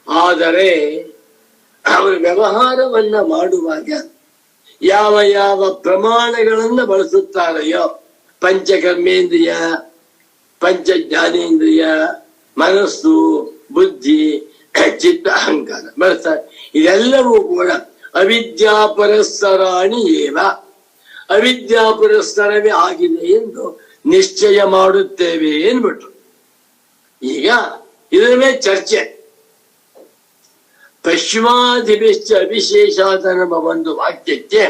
ಆದರೆ ಅವರು ವ್ಯವಹಾರವನ್ನ ಮಾಡುವಾಗ ಯಾವ ಯಾವ ಪ್ರಮಾಣಗಳನ್ನ ಬಳಸುತ್ತಾರೆಯೋ, ಪಂಚಕರ್ಮೇಂದ್ರಿಯ, ಪಂಚ ಜ್ಞಾನೇಂದ್ರಿಯ, ಮನಸ್ಸು, ಬುದ್ಧಿ, ಚಿತ್ತ, ಅಹಂಕಾರ ಬಳಸ್ತಾರೆ. ಇದೆಲ್ಲವೂ ಕೂಡ ಅವಿದ್ಯಾ ಪುರಸ್ಸರಾಣಿ ಏವ, ಅವಿದ್ಯಾ ಪುರಸ್ಸರವೇ ಆಗಿದೆ ಎಂದು ನಿಶ್ಚಯ ಮಾಡುತ್ತೇವೆ ಏನ್ಬಿಟ್ರು. ಈಗ ಇದನ್ನೇ ಚರ್ಚೆ. ಪಶ್ಚಿಮಾಧಿಪಿಶ್ಚ ಅವಿಶೇಷಾದ ನಮ್ಮ ಒಂದು ವಾಕ್ಯಕ್ಕೆ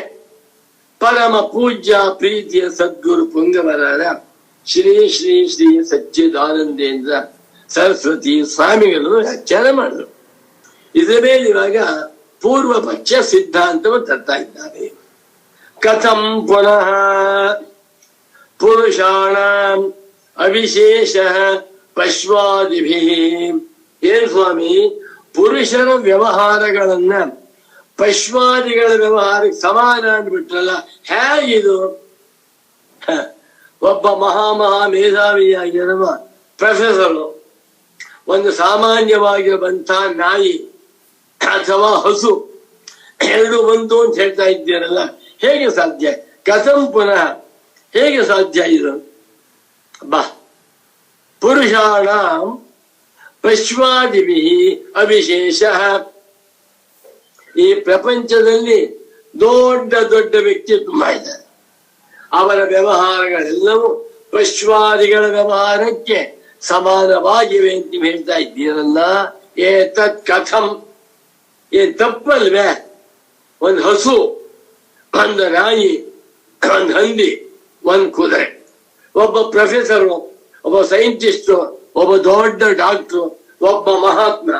ಪರಮ ಪೂಜ್ಯ ಪ್ರೀತಿಯ ಸದ್ಗುರು ಪುಂಗವರಾದ ಶ್ರೀ ಶ್ರೀ ಶ್ರೀ ಸಚ್ಚಿದಾನಂದೇಂದ್ರ ಸರಸ್ವತಿ ಸ್ವಾಮಿಗಳು ವ್ಯಾಖ್ಯಾನ ಮಾಡಿದ್ರು. ಇದರ ಮೇಲೆ ಇವಾಗ ಪೂರ್ವ ಪಕ್ಷ ಸಿದ್ಧಾಂತವನ್ನು ತರ್ತಾ ಇದ್ದಾರೆ. ಕಥಂ ಪುನಃ ಪುರುಷಾಣ ಅವಿಶೇಷ ಪಶ್ವಾದಿಭಿ. ಏನ್ ಸ್ವಾಮಿ, ಪುರುಷರ ವ್ಯವಹಾರಗಳನ್ನ ಪಶ್ವಾದಿಗಳ ವ್ಯವಹಾರಕ್ಕೆ ಸಮಾನ ಅಂದ್ಬಿಟ್ರಲ್ಲ, ಹೇಗಿದು? ಒಬ್ಬ ಮಹಾ ಮೇಧಾವಿಯಾಗಿರುವ ಪ್ರೊಫೆಸರು ಒಂದು ಸಾಮಾನ್ಯವಾಗಿರುವಂತಹ ನಾಯಿ ಅಥವಾ ಹಸು ಎರಡು ಒಂದು ಅಂತ ಹೇಳ್ತಾ ಇದ್ದೀರಲ್ಲ, ಹೇಗೆ ಸಾಧ್ಯ? ಕಥಂ ಪುನಃ, ಹೇಗೆ ಸಾಧ್ಯ ಇದು? ಪುರುಷಾಣ ಪಶ್ವಾದಿಭಿ ಅವಿಶೇಷ. ಈ ಪ್ರಪಂಚದಲ್ಲಿ ದೊಡ್ಡ ದೊಡ್ಡ ವ್ಯಕ್ತಿ ತುಂಬಾ ಇದ್ದಾರೆ. ಅವರ ವ್ಯವಹಾರಗಳೆಲ್ಲವೂ ಪಶ್ವಾದಿಗಳ ವ್ಯವಹಾರಕ್ಕೆ ಸಮಾನವಾಗಿವೆ ಅಂತ ನೀವು ಹೇಳ್ತಾ ಇದ್ದೀರಲ್ಲ, ಏತತ್ ಕಥಂ? ಏನ್ ತಪ್ಪಲ್ವೇ? ಒಂದು ಹಸು, ಒಂದು ನಾಯಿ, ಒಂದು ಹಂದಿ, ಒಂದು ಕುದುರೆ, ಒಬ್ಬ ಪ್ರೊಫೆಸರು, ಒಬ್ಬ ಸೈಂಟಿಸ್ಟು, ಒಬ್ಬ ದೊಡ್ಡ ಡಾಕ್ಟ್ರು, ಒಬ್ಬ ಮಹಾತ್ಮ.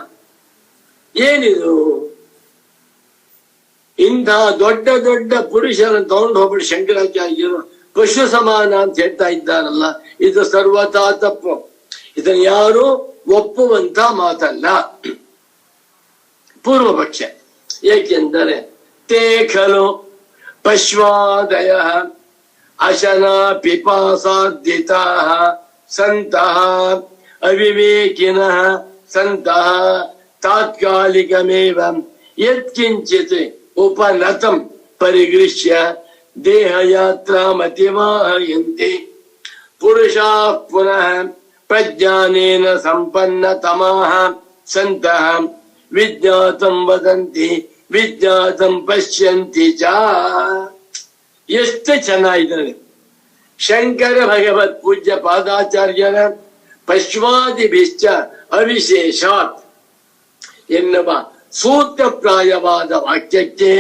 ಏನಿದು? ಇಂಥ ದೊಡ್ಡ ದೊಡ್ಡ ಪುರುಷರನ್ನು ತಗೊಂಡು ಹೋಗ್ಬಿಟ್ಟು ಶಂಕರಾಚಾರ್ಯರು ಪಶು ಸಮಾನ ಅಂತ ಹೇಳ್ತಾ ಇದ್ದಾರಲ್ಲ, ಇದು ಸರ್ವತಾ ತಪ್ಪು. ಇದನ್ನು ಯಾರು ಒಪ್ಪುವಂತ ಮಾತಲ್ಲ. ಪೂರ್ವ ಪಕ್ಷ. ಏಕೆಂದರೆ ತೇ ಖಲು ಪಶ್ವಾದಯ ಅಶನ ಪಿಪಾಸಾರ್ಧಿತಾ ಸಂತಃ ಅವಿವೇಕಿನಃ ಸಂತಃ ತಾತ್ಕಾಲಿಕಮೇವ ಯತ್ಕಿಂಚಿತ್ ಉಪನತಂ ಪರಿಗೃಹ್ಯ ದೇಹಯಾತ್ರಾಮತಿವಾಹಯಂತೆ ಪುರುಷಾಃ ಪುನಃ ಪ್ರಜ್ಞಾನೇನ ಸಂಪನ್ನತಮಾಃ ಸಂತಃ ವಿಜ್ಞಾತಂ ವದಂತಿ ವಿಜ್ಞಾತಂ ಪಶ್ಯಂತಿ ಚ. ಎಷ್ಟು ಚೆನ್ನಾಗಿದ್ದಾರೆ ಶಂಕರ ಭಗವತ್ ಪೂಜ್ಯ ಪಾದಾಚಾರ್ಯರ ಪಶ್ವಾದಿಭಿಶ್ಚ ಅವಿಶೇಷಾತ್ ಎನ್ನುವ ಸೂತ್ರಪ್ರಾಯವಾದ ವಾಕ್ಯಕ್ಕೆ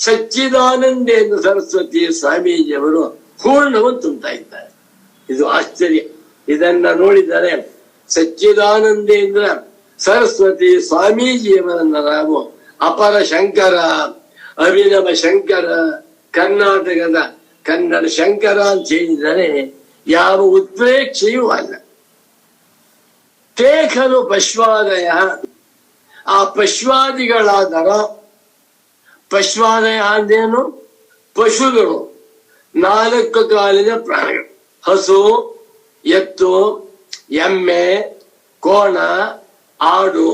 ಸಚ್ಚಿದಾನಂದೇಂದ್ರ ಸರಸ್ವತಿ ಸ್ವಾಮೀಜಿಯವರು ಪೂರ್ಣವನ್ನು ತುಂಬುತ್ತಾ ಇದ್ದಾರೆ. ಇದು ಆಶ್ಚರ್ಯ. ಇದನ್ನ ನೋಡಿದರೆ ಸಚ್ಚಿದಾನಂದೇಂದ್ರ ಸರಸ್ವತಿ ಸ್ವಾಮೀಜಿಯವರನ್ನ ನಾವು ಅಪರ ಶಂಕರ, ಅಭಿನವ ಶಂಕರ, ಕರ್ನಾಟಕದ ಕನ್ನಡ ಶಂಕರ ಅಂತ ಹೇಳಿದರೆ ಯಾವ ಉತ್ಪ್ರೇಕ್ಷೆಯೂ ಅಲ್ಲ. ತೇಖಲು ಪಶ್ವಾದಯ, ಆ ಪಶ್ವಾದಿಗಳಾದರ, ಪಶ್ವಾದಯ ಅಂದೇನು? ಪಶುಗಳು, 4 ಕಾಲಿನ ಪ್ರಾಣಿಗಳು. ಹಸು, ಎತ್ತು, ಎಮ್ಮೆ, ಕೋಣ, ಆಡು,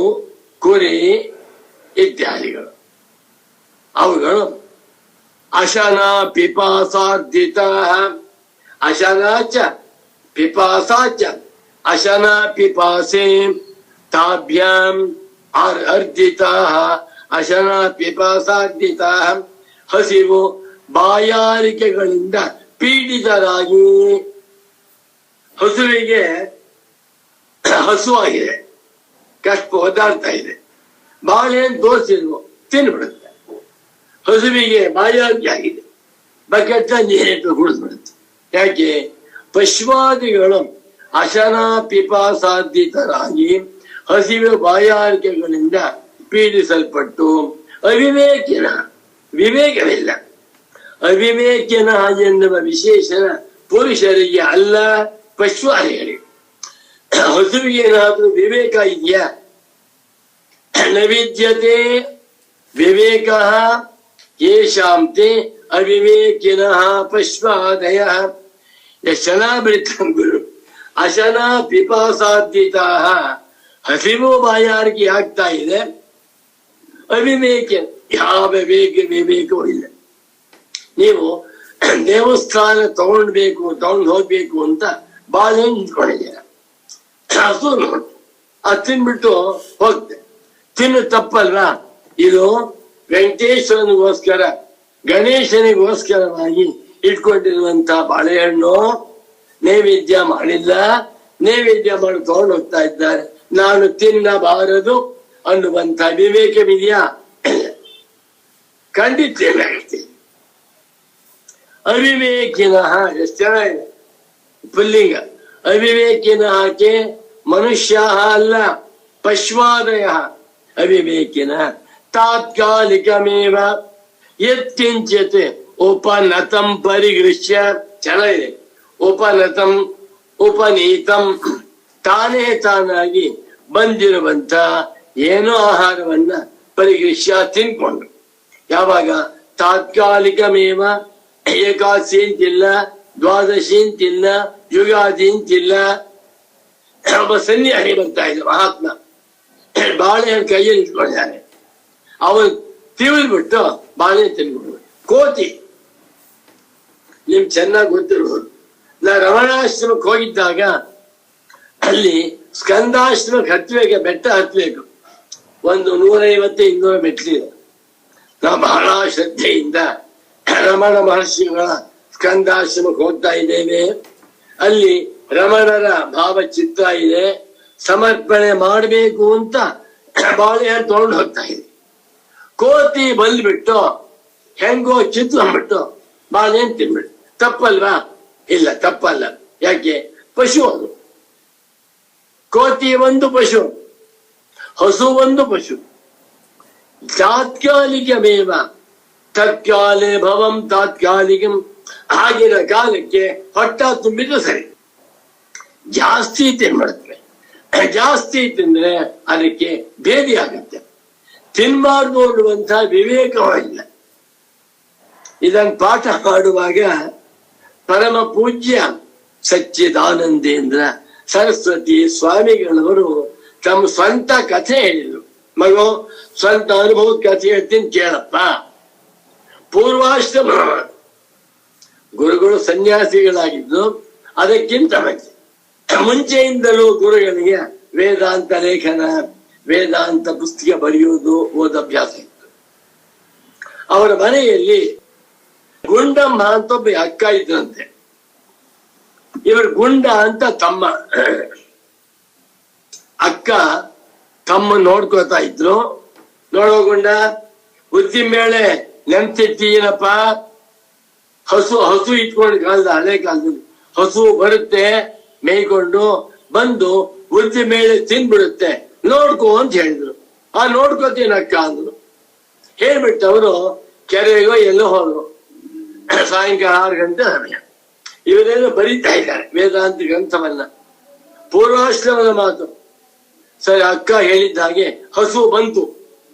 ಕುರಿ ಇತ್ಯಾದಿಗಳು. ಅವುಗಳು ಅಶನ ಪಿಪಾಸಾರ್ಧಿತ, ಅಶನಾಚ ಪಿಪಾಸಾಚ ಅಶನ ಪಿಪಾಸೆ ತಾಭ್ಯಾಂ ಅರ್ಧಿತಾ ಅಶನ ಪಿಪಾಸಾರ್ಧಿತಾ. ಹಸಿವು ಬಾಯಾರಿಕೆಗಳಿಂದ ಪೀಡಿತರಾಗಿ, ಹಸುವಿಗೆ ಹಸುವಾಗಿದೆ, ಕಷ್ಟ ಒದ್ದಾಡ್ತಾ ಇದೆ, ಬಾಳೆಹಣ್ಣು ತೋರಿಸಿದ್ವು, ತಿನ್ಬಿಡುತ್ತೆ. ಹಸುವಿಗೆ ಬಾಯಾರಿಕೆ ಆಗಿದೆ, ಬಕೆಟ್ ನೀರಿಟ್ಟು ಕುಡಿದ್ಬಿಡುತ್ತೆ. ಯಾಕೆ? ಪಶ್ವಾದಿಗಳು ಅಶನ ಪಿಪಾಸಾಧ್ಯತರಾಗಿ ಹಸಿವೆ ಬಾಯಾರಿಕೆಗಳಿಂದ ಪೀಡಿಸಲ್ಪಟ್ಟು ವಿವೇಕವಿಲ್ಲ. ಅವಿವೇಕಿನ ಎನ್ನುವ ವಿಶೇಷಣ ಪುರುಷರಿಗೆ ಅಲ್ಲ, ಪಶ್ವಾದಿಗಳಿಗೆ. ಹಸುವಿಗೆ ಏನಾದ್ರೂ ವಿವೇಕ ಇದೆಯಾ? ನ ವಿದ್ಯತೆ ವಿವೇಕ ಯೇಷಾಂತೆ ಅವಿವೇಕಿನ ಪಶ್ವಾದಯ. ಎಷ್ಟು ಚೆನ್ನಾಗಿ ಬರೀತಾನೆ ಗುರು. ಅಶನ ಪಿಪಾಸಾಧ್ಯತಾ, ಹಸಿವು ಬಾಯಾರಿಕೆ ಆಗ್ತಾ ಇದೆ, ಅವಿವೇಕ, ಯಾವ ವಿವೇಕವೂ ಇಲ್ಲ. ನೀವು ದೇವಸ್ಥಾನ ತಗೊಂಡು ಹೋಗ್ಬೇಕು ಅಂತ ಬಾಳೆಹಣ್ಣು ನಿಂತ್ಕೊಂಡಿದ್ದೀರ, ಹಸು ನೋಡಿ ಅದು ತಿನ್ಬಿಟ್ಟು ಹೋಗ್ತೆ. ತಿನ್ನು ತಪ್ಪಲ್ವಾ? ಇದು ವೆಂಕಟೇಶ್ವರನಿಗೋಸ್ಕರ, ಗಣೇಶನಿಗೋಸ್ಕರವಾಗಿ ಇಟ್ಕೊಂಡಿರುವಂತ ಬಾಳೆಹಣ್ಣು. ನೈವೇದ್ಯ ಮಾಡಿಲ್ಲ, ನೈವೇದ್ಯ ಮಾಡಿ ತಗೊಂಡು ಹೋಗ್ತಾ ಇದ್ದಾರೆ. ನಾನು ತಿನ್ನಬಾರದು ಅನ್ನುವಂತ ವಿವೇಕವಿದೆಯಾ? ಖಂಡಿತ ಏನಾಗುತ್ತೆ. ಅವಿವೇಕಿನ, ಎಷ್ಟು ಚೆನ್ನಾಗಿದೆ ಪುಲ್ಲಿಂಗ. ಅವಿವೇಕಿನಕ್ಕೆ ಮನುಷ್ಯ ಅಲ್ಲ, ಪಶ್ವಾದಯ. ಅವಿವೇಕಿನ ತಾತ್ಕಾಲಿಕಮೇವ ಯತ್ಕಿಂಚಿತ್ ಉಪನತಂ ಪರಿಗೃಶ್ಯ. ಚೆನ್ನಾಗಿದೆ. ಉಪನತಂ ಉಪನೀತಂ, ತಾನೇ ತಾನಾಗಿ ಬಂದಿರುವಂತ ಏನೋ ಆಹಾರವನ್ನ ಪರಿಗೃಶ್ಯ, ತಿನ್ಕೊಂಡು. ಯಾವಾಗ? ತಾತ್ಕಾಲಿಕಮೇವ, ಏಕಾದಶಿ ಅಂತಿಲ್ಲ, ದ್ವಾದಶಿ ಅಂತಿಲ್ಲ, ಯುಗಾದಿ ಅಂತಿಲ್ಲ. ಒಬ್ಬ ಸನ್ಯಾಸಿ ಬರ್ತಾ ಇದ್ದ ಮಹಾತ್ಮ, ಬಾಳೆಹಣ್ಣು ಕೈಯಲ್ಲಿ ಇಟ್ಕೊಂಡಿದ್ದಾನೆ. ಅವನು ತಿವಿದ್ಬಿಟ್ಟು ಬಾಳೆಹಣ್ಣು ತಿನ್ಬಿಟ್ಟು. ಕೋತಿ ನಿಮ್ ಚೆನ್ನಾಗಿ ಗೊತ್ತಿರ್ಬೋದು. ನಾ ರಮಣಾಶ್ರಮಕ್ಕೆ ಹೋಗಿದ್ದಾಗ ಅಲ್ಲಿ ಸ್ಕಂದಾಶ್ರಮಕ್ಕೆ ಹತ್ಬೇಕು, ಬೆಟ್ಟ ಹತ್ಬೇಕು. ಒಂದು 150-200 ಮೆಟ್ಲಿದೆ. ನಾವು ಬಹಳ ಶ್ರದ್ಧೆಯಿಂದ ರಮಣ ಮಹರ್ಷಿಗಳ ಸ್ಕಂದಾಶ್ರಮಕ್ಕೆ ಹೋಗ್ತಾ ಇದ್ದೇವೆ. ಅಲ್ಲಿ ರಮಣರ ಭಾವಚಿತ್ರ ಇದೆ, ಸಮರ್ಪಣೆ ಮಾಡಬೇಕು ಅಂತ ಬಾಳೆಹಣ್ಣು ತಗೊಂಡು ಹೋಗ್ತಾ ಇದೆ. ಕೋತಿ ಬಂದ್ಬಿಟ್ಟು ಹೆಂಗೋ ಕಿತ್ಕೊಂಡ್ಬಿಟ್ಟು ಬಾಳೆಹಣ್ಣು ತಿನ್ಬಿಟ್ಟು. ತಪ್ಪಲ್ವಾ? ಇಲ್ಲ, ತಪ್ಪಲ್ಲ. ಯಾಕೆ? ಪಶು ಅದು. ಕೋತಿ ಒಂದು ಪಶು, ಹಸು ಒಂದು ಪಶು. ತಾತ್ಕಾಲಿಕಮೇವ ತತ್ಕಾಲೇ ಭವಂ ತಾತ್ಕಾಲಿಕಂ. ಆಗಿನ ಕಾಲಕ್ಕೆ ಹೊಟ್ಟ ತುಂಬಿದ್ರು ಸರಿ. ಜಾಸ್ತಿ ತಿನ್ಬಿಡುತ್ತೆ. ಜಾಸ್ತಿ ತಿಂದ್ರೆ ಅದಕ್ಕೆ ಭೇದಿ ಆಗುತ್ತೆ. ತಿನ್ಬಾರ್ದು ಅನ್ನುವಂತ ವಿವೇಕವಾಗಿಲ್ಲ. ಇದನ್ನು ಪಾಠ ಮಾಡುವಾಗ ಪರಮ ಪೂಜ್ಯ ಸಚ್ಚಿದಾನಂದೇಂದ್ರ ಸರಸ್ವತಿ ಸ್ವಾಮಿಗಳವರು ತಮ್ಮ ಸ್ವಂತ ಕಥೆ ಹೇಳಿದ್ರು. ಮಗು, ಸ್ವಂತ ಅನುಭವದ ಕಥೆ ಹೇಳ್ತೀನಿ ಕೇಳಪ್ಪ. ಪೂರ್ವಾಶ್ರಮ ಗುರುಗಳು ಸನ್ಯಾಸಿಗಳಾಗಿದ್ದು, ಅದಕ್ಕಿಂತ ಮುಂಚೆಯಿಂದಲೂ ಗುರುಗಳಿಗೆ ವೇದಾಂತ ಲೇಖನ, ವೇದಾಂತ ಪುಸ್ತಕ ಬರೆಯುವುದು, ಓದಭ್ಯಾಸ ಇತ್ತು. ಅವರ ಮನೆಯಲ್ಲಿ ಗುಂಡಮ್ಮ ಅಂತ ಒಬ್ಬ ಅಕ್ಕ ಇದ್ರಂತೆ. ಇವರು ಗುಂಡ ಅಂತ ತಮ್ಮ. ಅಕ್ಕ ತಮ್ಮ ನೋಡ್ಕೋತಾ ಇದ್ರು. ನೋಡೋ ಗುಂಡ, ಉದ್ದಿನ ಬೇಳೆ ನೆನ್ಸಿಟ್ಟೀನಪ್ಪ. ಹಸು ಇಟ್ಕೊಂಡು ಕಾಲದ, ಹಳೆ ಕಾಲದಲ್ಲಿ ಹಸು ಬರುತ್ತೆ, ಮೇಯ್ಕೊಂಡು ಬಂದು ಉದ್ದಿನ ಬೇಳೆ ತಿನ್ಬಿಡುತ್ತೆ, ನೋಡ್ಕೋ ಅಂತ ಹೇಳಿದ್ರು. ನೋಡ್ಕೋತೀನಕ್ಕ ಅಂದ್ರು. ಹೇಳ್ಬಿಟ್ಟು ಅವರು ಕೆರೆಗೋ ಎಲ್ಲೋ ಹೋದ್ರು. ಸಾಯಂಕಾಲ 6 ಗಂಟೆ ಸಮಯ. ಇವರೇನೋ ಬರೀತಾ ಇದ್ದಾರೆ ವೇದಾಂತ ಗ್ರಂಥವನ್ನ. ಪೂರ್ವಾಶ್ರಮದ ಮಾತು. ಸರಿ, ಅಕ್ಕ ಹೇಳಿದ್ದ ಹಾಗೆ ಹಸು ಬಂತು.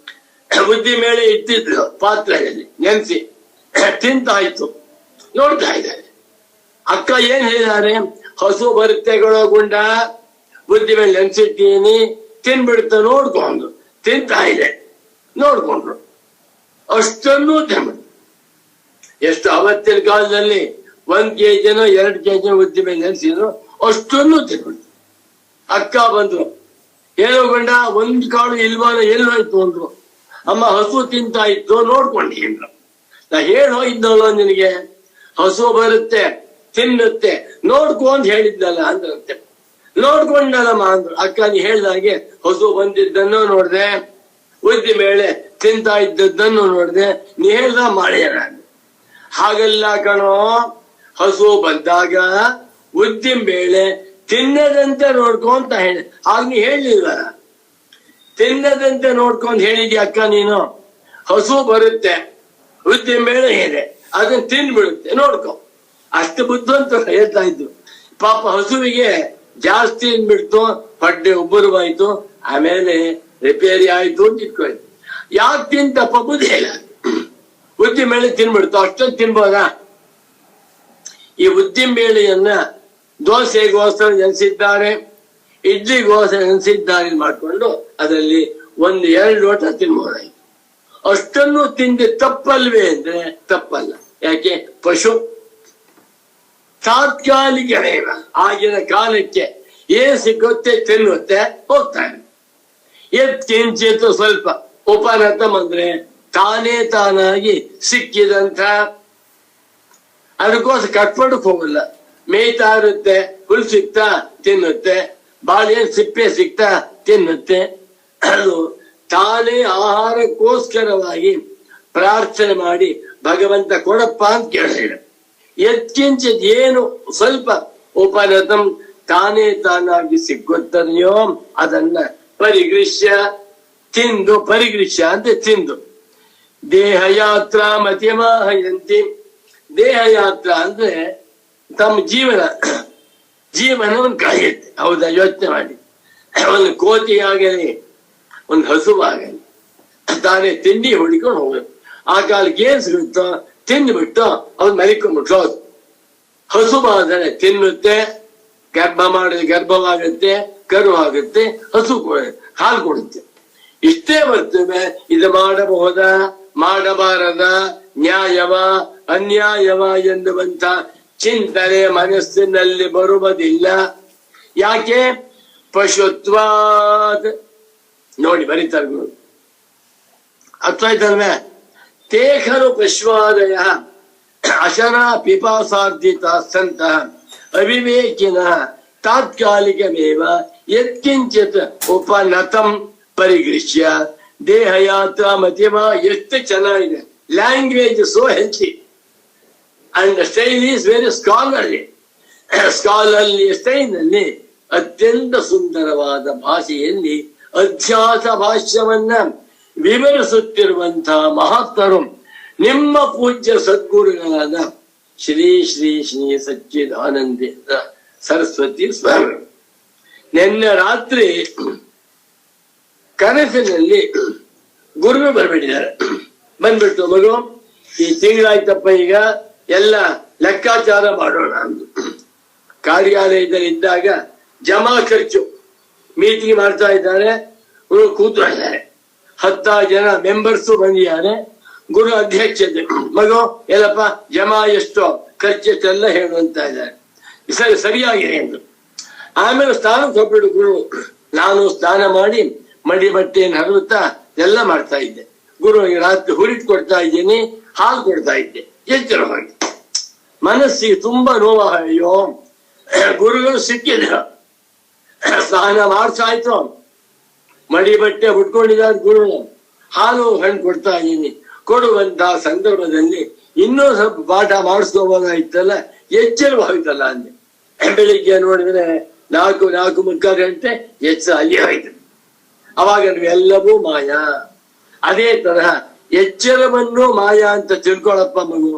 ಬುದ್ಧಿ ಮೇಲೆ ಇಟ್ಟಿದ್ರು ಪಾತ್ರೆಯಲ್ಲಿ ನೆನೆಸಿ, ತಿಂತಾಯ್ತು. ನೋಡ್ತಾ ಇದ್ದಾರೆ. ಅಕ್ಕ ಏನ್ ಹೇಳಿದ್ದಾರೆ? ಹಸು ಬರುತ್ತೆಗಳೋ ಗುಂಡ, ಬುದ್ಧಿ ಮೇಲೆ ನೆನ್ಸಿಟ್ಟೀನಿ, ತಿನ್ಬಿಡ್ತ ನೋಡ್ಕೊಂಡು. ತಿಂತಾ ಇದೆ, ನೋಡ್ಕೊಂಡ್ರು. ಅಷ್ಟನ್ನು ತಿನ್ಬಿಡ್ತು. ಎಷ್ಟು ಅವತ್ತಿನ ಕಾಲದಲ್ಲಿ 1 kg 2 kg ಉದ್ದಿ ಮೇಲೆ ನೆನೆಸಿದ್ರು, ಅಷ್ಟನ್ನು ತಿನ್ಬಿಡ್ತು. ಅಕ್ಕ ಬಂದ್ರು, ಏನೋ ಗಂಡ ಒಂದು ಕಾಳು ಇಲ್ವಾನ ಎಲ್ಲಿ ಹೋಯ್ತು ಅಂದ್ರು. ಅಮ್ಮ, ಹಸು ತಿಂತಾ ಇತ್ತು, ನೋಡ್ಕೊಂಡಿ ಅಂದ್ರು. ನಾ ಹೋಗಿದ್ದಲ್ಲ ನಿನಗೆ, ಹಸು ಬರುತ್ತೆ ತಿನ್ನುತ್ತೆ ನೋಡ್ಕೊ ಅಂತ ಹೇಳಿದ್ನಲ್ಲ ಅಂದ್ರಂತೆ. ನೋಡ್ಕೊಂಡಲ್ಲಮ್ಮ ಅಂದ್ರು. ಅಕ್ಕ ನೀ ಹೇಳ್ದಾಗೆ ಹಸು ಬಂದಿದ್ದನ್ನು ನೋಡ್ದೆ, ಉದ್ದಿ ಬೇಳೆ ತಿಂತಾ ಇದ್ದದ್ದನ್ನು ನೋಡ್ದೆ, ನೀ ಹೇಳ್ದ ಮಾಡಿದೆ ನಾನು. ಹಾಗಲ್ಲ ಕಣೋ, ಹಸು ಬಂದಾಗ ಉದ್ದಿನ ಬೇಳೆ ತಿನ್ನದಂತೆ ನೋಡ್ಕೊಂತ ಹೇಳಿ, ಹಾಗ ನೀ ಹೇಳಲಿಲ್ಲ. ತಿನ್ನದಂತೆ ನೋಡ್ಕೊಂಡ್ ಹೇಳಿದ್ಯ ಅಕ್ಕ ನೀನು. ಹಸು ಬರುತ್ತೆ, ಉದ್ದಿನ ಬೇಳೆ ಇದೆ, ಅದನ್ನ ತಿನ್ಬಿಡುತ್ತೆ, ನೋಡ್ಕೊ. ಅಷ್ಟು ಬುದ್ಧಿವಂತ ಹೇಳ್ತಾ ಇದ್ದು. ಪಾಪ ಹಸುವಿಗೆ ಜಾಸ್ತಿ ಬಿಡ್ತು, ಹೊಟ್ಟೆ ಉಬ್ಬರವಾಯ್ತು, ಆಮೇಲೆ ರಿಪೇರಿ ಆಯ್ತು ಅಂತ ಇಟ್ಕೊಯ್ತು. ಯಾಕೆ ತಿಂತಪ್ಪ ಬುದ್ಧಿ ಇಲ್ಲ. ಉದ್ದಿನ ಬೇಳೆ ತಿನ್ಬಿಡ್ತು, ಅಷ್ಟೊಂದು ತಿನ್ಬೋದಾ? ಈ ಉದ್ದಿನ ಬೇಳೆಯನ್ನ ದೋಸೆಗೋಸ್ಕರ ನೆನೆಸಿದ್ದಾರೆ, ಇಡ್ಲಿಗೋಸ್ಕರ ನೆನೆಸಿದ್ದಾರೆ ಮಾಡ್ಕೊಂಡು ಅದರಲ್ಲಿ 1-2 ಲೋಟ ತಿನ್ಬೋದಾಯ್ತು. ಅಷ್ಟನ್ನು ತಿಂದು ತಪ್ಪಲ್ವೇ ಅಂದ್ರೆ ತಪ್ಪಲ್ಲ. ಯಾಕೆ? ಪಶು ತಾತ್ಕಾಲಿಕ ವೇಗ, ಆಗಿನ ಕಾಲಕ್ಕೆ ಏನ್ ಸಿಗುತ್ತೆ ತಿನ್ನುತ್ತೆ, ಹೋಗ್ತಾನೆ. ಕಿಂಚಿತ್ತು ಸ್ವಲ್ಪ ಉಪನತಂ ಅಂದ್ರೆ ತಾನೇ ತಾನಾಗಿ ಸಿಕ್ಕಿದಂತ, ಅದಕ್ಕೋಸ್ಕರ ಕಟ್ಪಡಕ್ ಹೋಗಲ್ಲ. ಮೇಯ್ತಾ ಇರುತ್ತೆ, ಹುಲ್ ಸಿಕ್ತಾ ತಿನ್ನುತ್ತೆ, ಬಾಳೆಹಣ್ಣು ಸಿಪ್ಪೆ ಸಿಕ್ತಾ ತಿನ್ನುತ್ತೆ. ಅದು ತಾನೇ ಆಹಾರಕ್ಕೋಸ್ಕರವಾಗಿ ಪ್ರಾರ್ಥನೆ ಮಾಡಿ ಭಗವಂತ ಕೊಡಪ್ಪ ಅಂತ ಕೇಳಿದ. ಎತ್ಕಿಂಚಿತ್ ಏನು ಸ್ವಲ್ಪ ಉಪನತಂ ತಾನೇ ತಾನಾಗಿ ಸಿಕ್ಕುತ್ತದೆಯೋ ಅದನ್ನ ಪರಿಗೃಶ್ಯ ತಿಂದು, ಪರಿಗೃಶ್ಯ ಅಂತ ತಿಂದು, ದೇಹಯಾತ್ರಾ ಮತಿಮಾಹಯಂತಿ. ದೇಹಯಾತ್ರ ಅಂದ್ರೆ ತಮ್ಮ ಜೀವನವನ್ನು ಕಳೆಯುತ್ತೆ. ಹೌದಾ? ಯೋಚನೆ ಮಾಡಿ. ಒಂದು ಕೋತಿ ಆಗಲಿ, ಒಂದು ಹಸುವಾಗಲಿ, ತಾನೇ ತಿಂಡಿ ಹೊಡಿಕೊಂಡು ಹೋಗ್ಬೇಕು. ಆ ಕಾಲಕ್ಕೆ ಏನ್ ಸಿಗುತ್ತೋ ತಿಂದ್ಬಿಟ್ಟು ಅವ್ರು ಮರಿಕೊಂಡ್ಬಿಟ್ಲು. ಹಸುವಾದರೆ ತಿನ್ನುತ್ತೆ, ಗರ್ಭ ಮಾಡಿದ್ರೆ ಗರ್ಭವಾಗುತ್ತೆ, ಕರು ಆಗುತ್ತೆ, ಹಸು ಹಾಲು ಕೊಡುತ್ತೆ. ಇಷ್ಟೇ ಬರ್ತವೆ. ಇದು ಮಾಡಬಹುದಾ, ಮಾಡಬಾರದ, ನ್ಯಾಯವ ಅನ್ಯಾಯವ ಎನ್ನುವಂತ ಚಿಂತನೆ ಮನಸ್ಸಿನಲ್ಲಿ ಬರುವುದಿಲ್ಲ. ಯಾಕೆ? ಪಶುತ್ವಾದ್. ನೋಡಿ ಬರೀತಾರೆ ಗುರು, ಅರ್ಥ ಆಯ್ತಲ್ವೇ? ತೇಖರು ಪಶ್ವಾದಯ ಅಶನ ಪಿಪಾಸಾರ್ಜಿತ ಸಂತ ಅವಿವೇಕಿನ ತಾತ್ಕಾಲಿಕಮೇವ ಯತ್ಕಿಂಚಿತ್ ಉಪನತಂ ಪರಿಗೃಶ್ಯ ದೇಹಯಾತ್ರ ಮತಿಮ. ಎಷ್ಟು ಚೆನ್ನಾಗಿದೆ language, so healthy and style is very scholarly. Scholarly ಸ್ಟೈಲ್ನಲ್ಲಿ ಅತ್ಯಂತ ಸುಂದರವಾದ ಭಾಷೆಯಲ್ಲಿ ಅಧ್ಯಾಸ ಭಾಷ್ಯವನ್ನ ವಿವರಿಸುತ್ತಿರುವಂತಹ ಮಹಾತ್ಮರು ನಿಮ್ಮ ಪೂಜ್ಯ ಸದ್ಗುರುಗಳಾದ ಶ್ರೀ ಶ್ರೀ ಶ್ರೀ ಸಚ್ಚಿದಾನಂದ ಸರಸ್ವತಿ ಸ್ವಾಮಿ. ನಿನ್ನೆ ರಾತ್ರಿ ಕನಸಿನಲ್ಲಿ ಗುರುಗಳು ಬರ್ಬಿಟ್ಟಿದ್ದಾರೆ. ಬಂದ್ಬಿಟ್ಟು ಮಗು ಈ ತಿಂಗಳಾಯ್ತಪ್ಪ, ಈಗ ಎಲ್ಲ ಲೆಕ್ಕಾಚಾರ ಮಾಡೋಣ ಅಂದು. ಕಾರ್ಯಾಲಯದಲ್ಲಿ ಇದ್ದಾಗ ಜಮಾ ಖರ್ಚು ಮೀಟಿಂಗ್ ಮಾಡ್ತಾ ಇದ್ದಾರೆ. ಗುರು ಕೂತ್ತಾ ಇದ್ದಾರೆ, 10 ಜನ ಮೆಂಬರ್ಸು ಬಂದಿದ್ದಾರೆ. ಗುರು ಅಧ್ಯಕ್ಷತೆ, ಮಗು ಎಲ್ಲಪ್ಪ ಜಮಾ ಎಷ್ಟು ಖರ್ಚೆಲ್ಲ ಹೇಳುವಂತ ಇದ್ದಾರೆ. ಸರಿಯಾಗಿದೆ ಎಂದು. ಆಮೇಲೆ ಸ್ನಾನಕ್ಕೆ ಹೋಗ್ಬಿಡು ಗುರು. ನಾನು ಸ್ನಾನ ಮಾಡಿ ಮಡಿ ಬಟ್ಟೆಯನ್ನು ಹರಿಯುತ್ತಾ ಎಲ್ಲ ಮಾಡ್ತಾ ಇದ್ದೆ. ಗುರುವಿಗೆ ರಾತ್ರಿ ಹುರಿಟ್ ಕೊಡ್ತಾ ಇದ್ದೀನಿ, ಹಾಲು ಕೊಡ್ತಾ ಇದ್ದೆ. ಎಚ್ಚರವಾಗಿ ಮನಸ್ಸಿಗೆ ತುಂಬಾ ನೋವ. ಅಯ್ಯೋ ಗುರುಗಳು ಸಿಕ್ಕಿದ್ರು, ಸ್ನಾನ ಮಾಡ್ಸಾಯ್ತು, ಮಡಿ ಬಟ್ಟೆ ಉಟ್ಕೊಂಡಿದ್ದಾರೆ ಗುರುಗಳು, ಹಾಲು ಹಣ್ಣು ಕೊಡ್ತಾ ಇದ್ದೀನಿ. ಕೊಡುವಂತಹ ಸಂದರ್ಭದಲ್ಲಿ ಇನ್ನೂ ಸ್ವಲ್ಪ ಪಾಠ ಮಾಡಿಸ್ಕೋಬೋದಾಯ್ತಲ್ಲ, ಎಚ್ಚರವಾಯ್ತಲ್ಲ ಅಂದೆ. ಬೆಳಿಗ್ಗೆ ನೋಡಿದ್ರೆ 4-4:45 ಗಂಟೆ ಎಚ್ಚರ ಅಲ್ಲಿ ಆಯ್ತು. ಅವಾಗ ಎಲ್ಲವೂ ಮಾಯಾ. ಅದೇ ತರಹ ಎಚ್ಚರವನ್ನು ಮಾಯಾ ಅಂತ ತಿಳ್ಕೊಳಪ್ಪ ಮಗು.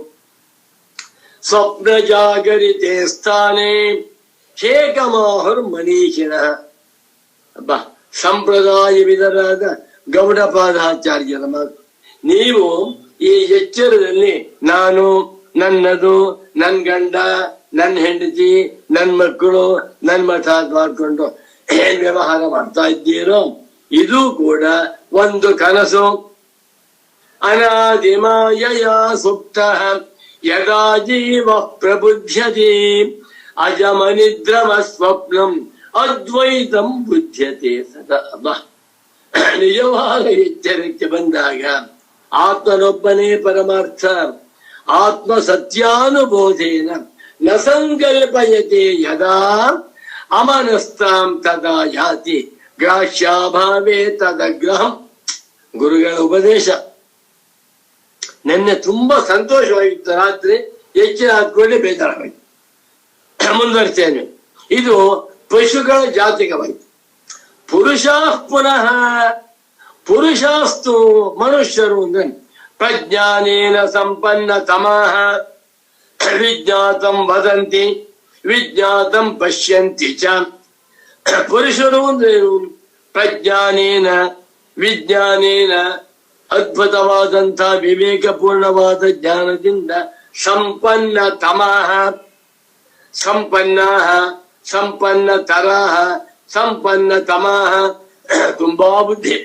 ಸ್ವಪ್ನ ಜಾಗರಿತೆ ಸ್ಥಾನೇ ಹೇಕಮಾಹುರ್ ಮನೀಷಿಣ. ಅಬ್ಬ ಸಂಪ್ರದಾಯವಿದರಾದ ಗೌಡಪಾದಾಚಾರ್ಯರ ಮಾತು. ನೀವು ಈ ಎಚ್ಚರದಲ್ಲಿ ನಾನು, ನನ್ನದು, ನನ್ ಗಂಡ, ನನ್ನ ಹೆಂಡತಿ, ನನ್ ಮಕ್ಕಳು, ನನ್ ಮಠ ಮಾಡ್ಕೊಂಡು ಏನ್ ವ್ಯವಹಾರ ಮಾಡ್ತಾ ಇದ್ದೀರೋ ಇದು ಕೂಡ ಒಂದು ಕನಸು. ಅನಾದಿಮಾಯ ಸುಪ್ತ ಯದಾ ಜೀವ ಪ್ರಬುಧ್ಯತೆ ಅಜಮನಿದ್ರಮ ಸ್ವಪ್ನಂ ಅದ್ವೈತಂ ಬುದ್ಧ್ಯತೆ ಸದಾ. ನಿಜವಾದ ಎಚ್ಚರಿಕೆ ಬಂದಾಗ ಆತ್ಮನೊಬ್ಬನೇ ಪರಮಾರ್ಥ. ಆತ್ಮ ಸತ್ಯಾನುಬೋಧೇನ ನ ಸಂಕಲ್ಪಯತೆ ಯದಾ ಅಮನಸ್ತಾಂ ತದಾ ಯಾತಿ ಗ್ರಾಹ್ಯಾಭಾವೇ ತದಗ್ರಹಂ. ಗುರುಗಳ ಉಪದೇಶ. ನೆನ್ನೆ ತುಂಬಾ ಸಂತೋಷವಾಗಿತ್ತು, ರಾತ್ರಿ ಎಚ್ಚರ ಹಾಕೊಂಡೆ ಬೇಜಾರಾಗಿತ್ತು. ಮುಂದುವರಿಸ್ತೇನೆ. ಇದು ಪಶುಗಳ ಜಾತಿಕವಾಯಿತು. ಪುರುಷ ಪುನಃ ಪುರುಷಾಸ್ತು ಮನುಷ್ಯರು ಅಂದ್ರೆ ಪ್ರಜ್ಞಾನೇನ ಸಂಪನ್ನ ತಮಃ ವಿಜ್ಞಾತಂ ವದಂತಿ ವಿಜ್ಞಾತಂ ಪಶ್ಯಂತಿ ಚ. ಪುರುಷರು ಅಂದ್ರೆ ವಿಜ್ಞಾನೇನ ಅದ್ಭುತವಾದಂಥ ವಿವೇಕಪೂರ್ಣವಾದ ಜ್ಞಾನದಿಂದ ಸಂಪನ್ನ ತಮಃ ಸಂಪನ್ನ ತರಹ ಸಂಪನ್ನ ತಮಃ ತುಂಬಾ ಬುದ್ಧಿ.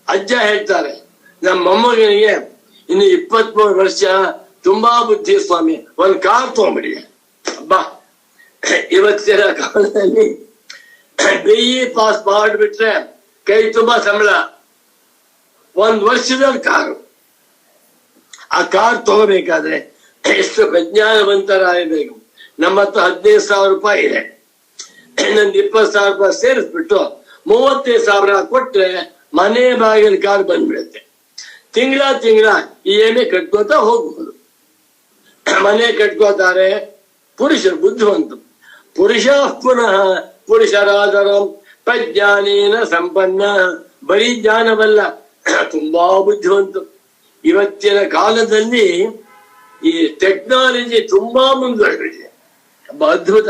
ಅಜ್ಜ ಹೇಳ್ತಾರೆ, ನಮ್ಮ ಮೊಮ್ಮಗನಿಗೆ ಇನ್ನು 23 ವರ್ಷ, ತುಂಬಾ ಬುದ್ಧಿ ಸ್ವಾಮಿ, ಒಂದು ಕಾರ್ ತಗೊಂಡ್ಬಿಡಿ. ಅಬ್ಬಾ, ಇವತ್ತಿನ ಕಾಲದಲ್ಲಿ BE ಪಾಸ್ ಮಾಡಿಬಿಟ್ರೆ ಕೈ ತುಂಬಾ ಸಂಬಳ. 1 ವರ್ಷದಲ್ಲಿ ಕಾರು. ಆ ಕಾರ್ ತಗೋಬೇಕಾದ್ರೆ ಎಷ್ಟು ಪ್ರಜ್ಞಾನವಂತರಾಗಬೇಕು. ನಮ್ಮ ಹತ್ರ 15,000 ರೂಪಾಯಿ ಇದೆ. ಇನ್ನೊಂದು 20,000 ರೂಪಾಯಿ ಸೇರಿಸ್ಬಿಟ್ಟು 35,000 ಕೊಟ್ರೆ ಮನೆ ಬಾಗಿಲು ಕಾರ್ ಬಂದ್ಬಿಡುತ್ತೆ. ತಿಂಗಳ EMI ಕಟ್ಕೋತಾ ಹೋಗ್ಬಹುದು. ಮನೆ ಕಟ್ಕೋತಾರೆ ಪುರುಷರು, ಬುದ್ಧಿವಂತರು. ಪುರುಷ ಪುನಃ ಪುರುಷರಾದರು ಪ್ರಜ್ಞಾನೇನ ಸಂಪನ್ನ. ಬರೀ ಜ್ಞಾನವಲ್ಲ, ತುಂಬಾ ಬುದ್ಧಿವಂತರು. ಇವತ್ತಿನ ಕಾಲದಲ್ಲಿ ಈ ಟೆಕ್ನಾಲಜಿ ತುಂಬಾ ಮುಂದುವರೆದಿದೆ. ಅದ್ಭುತ.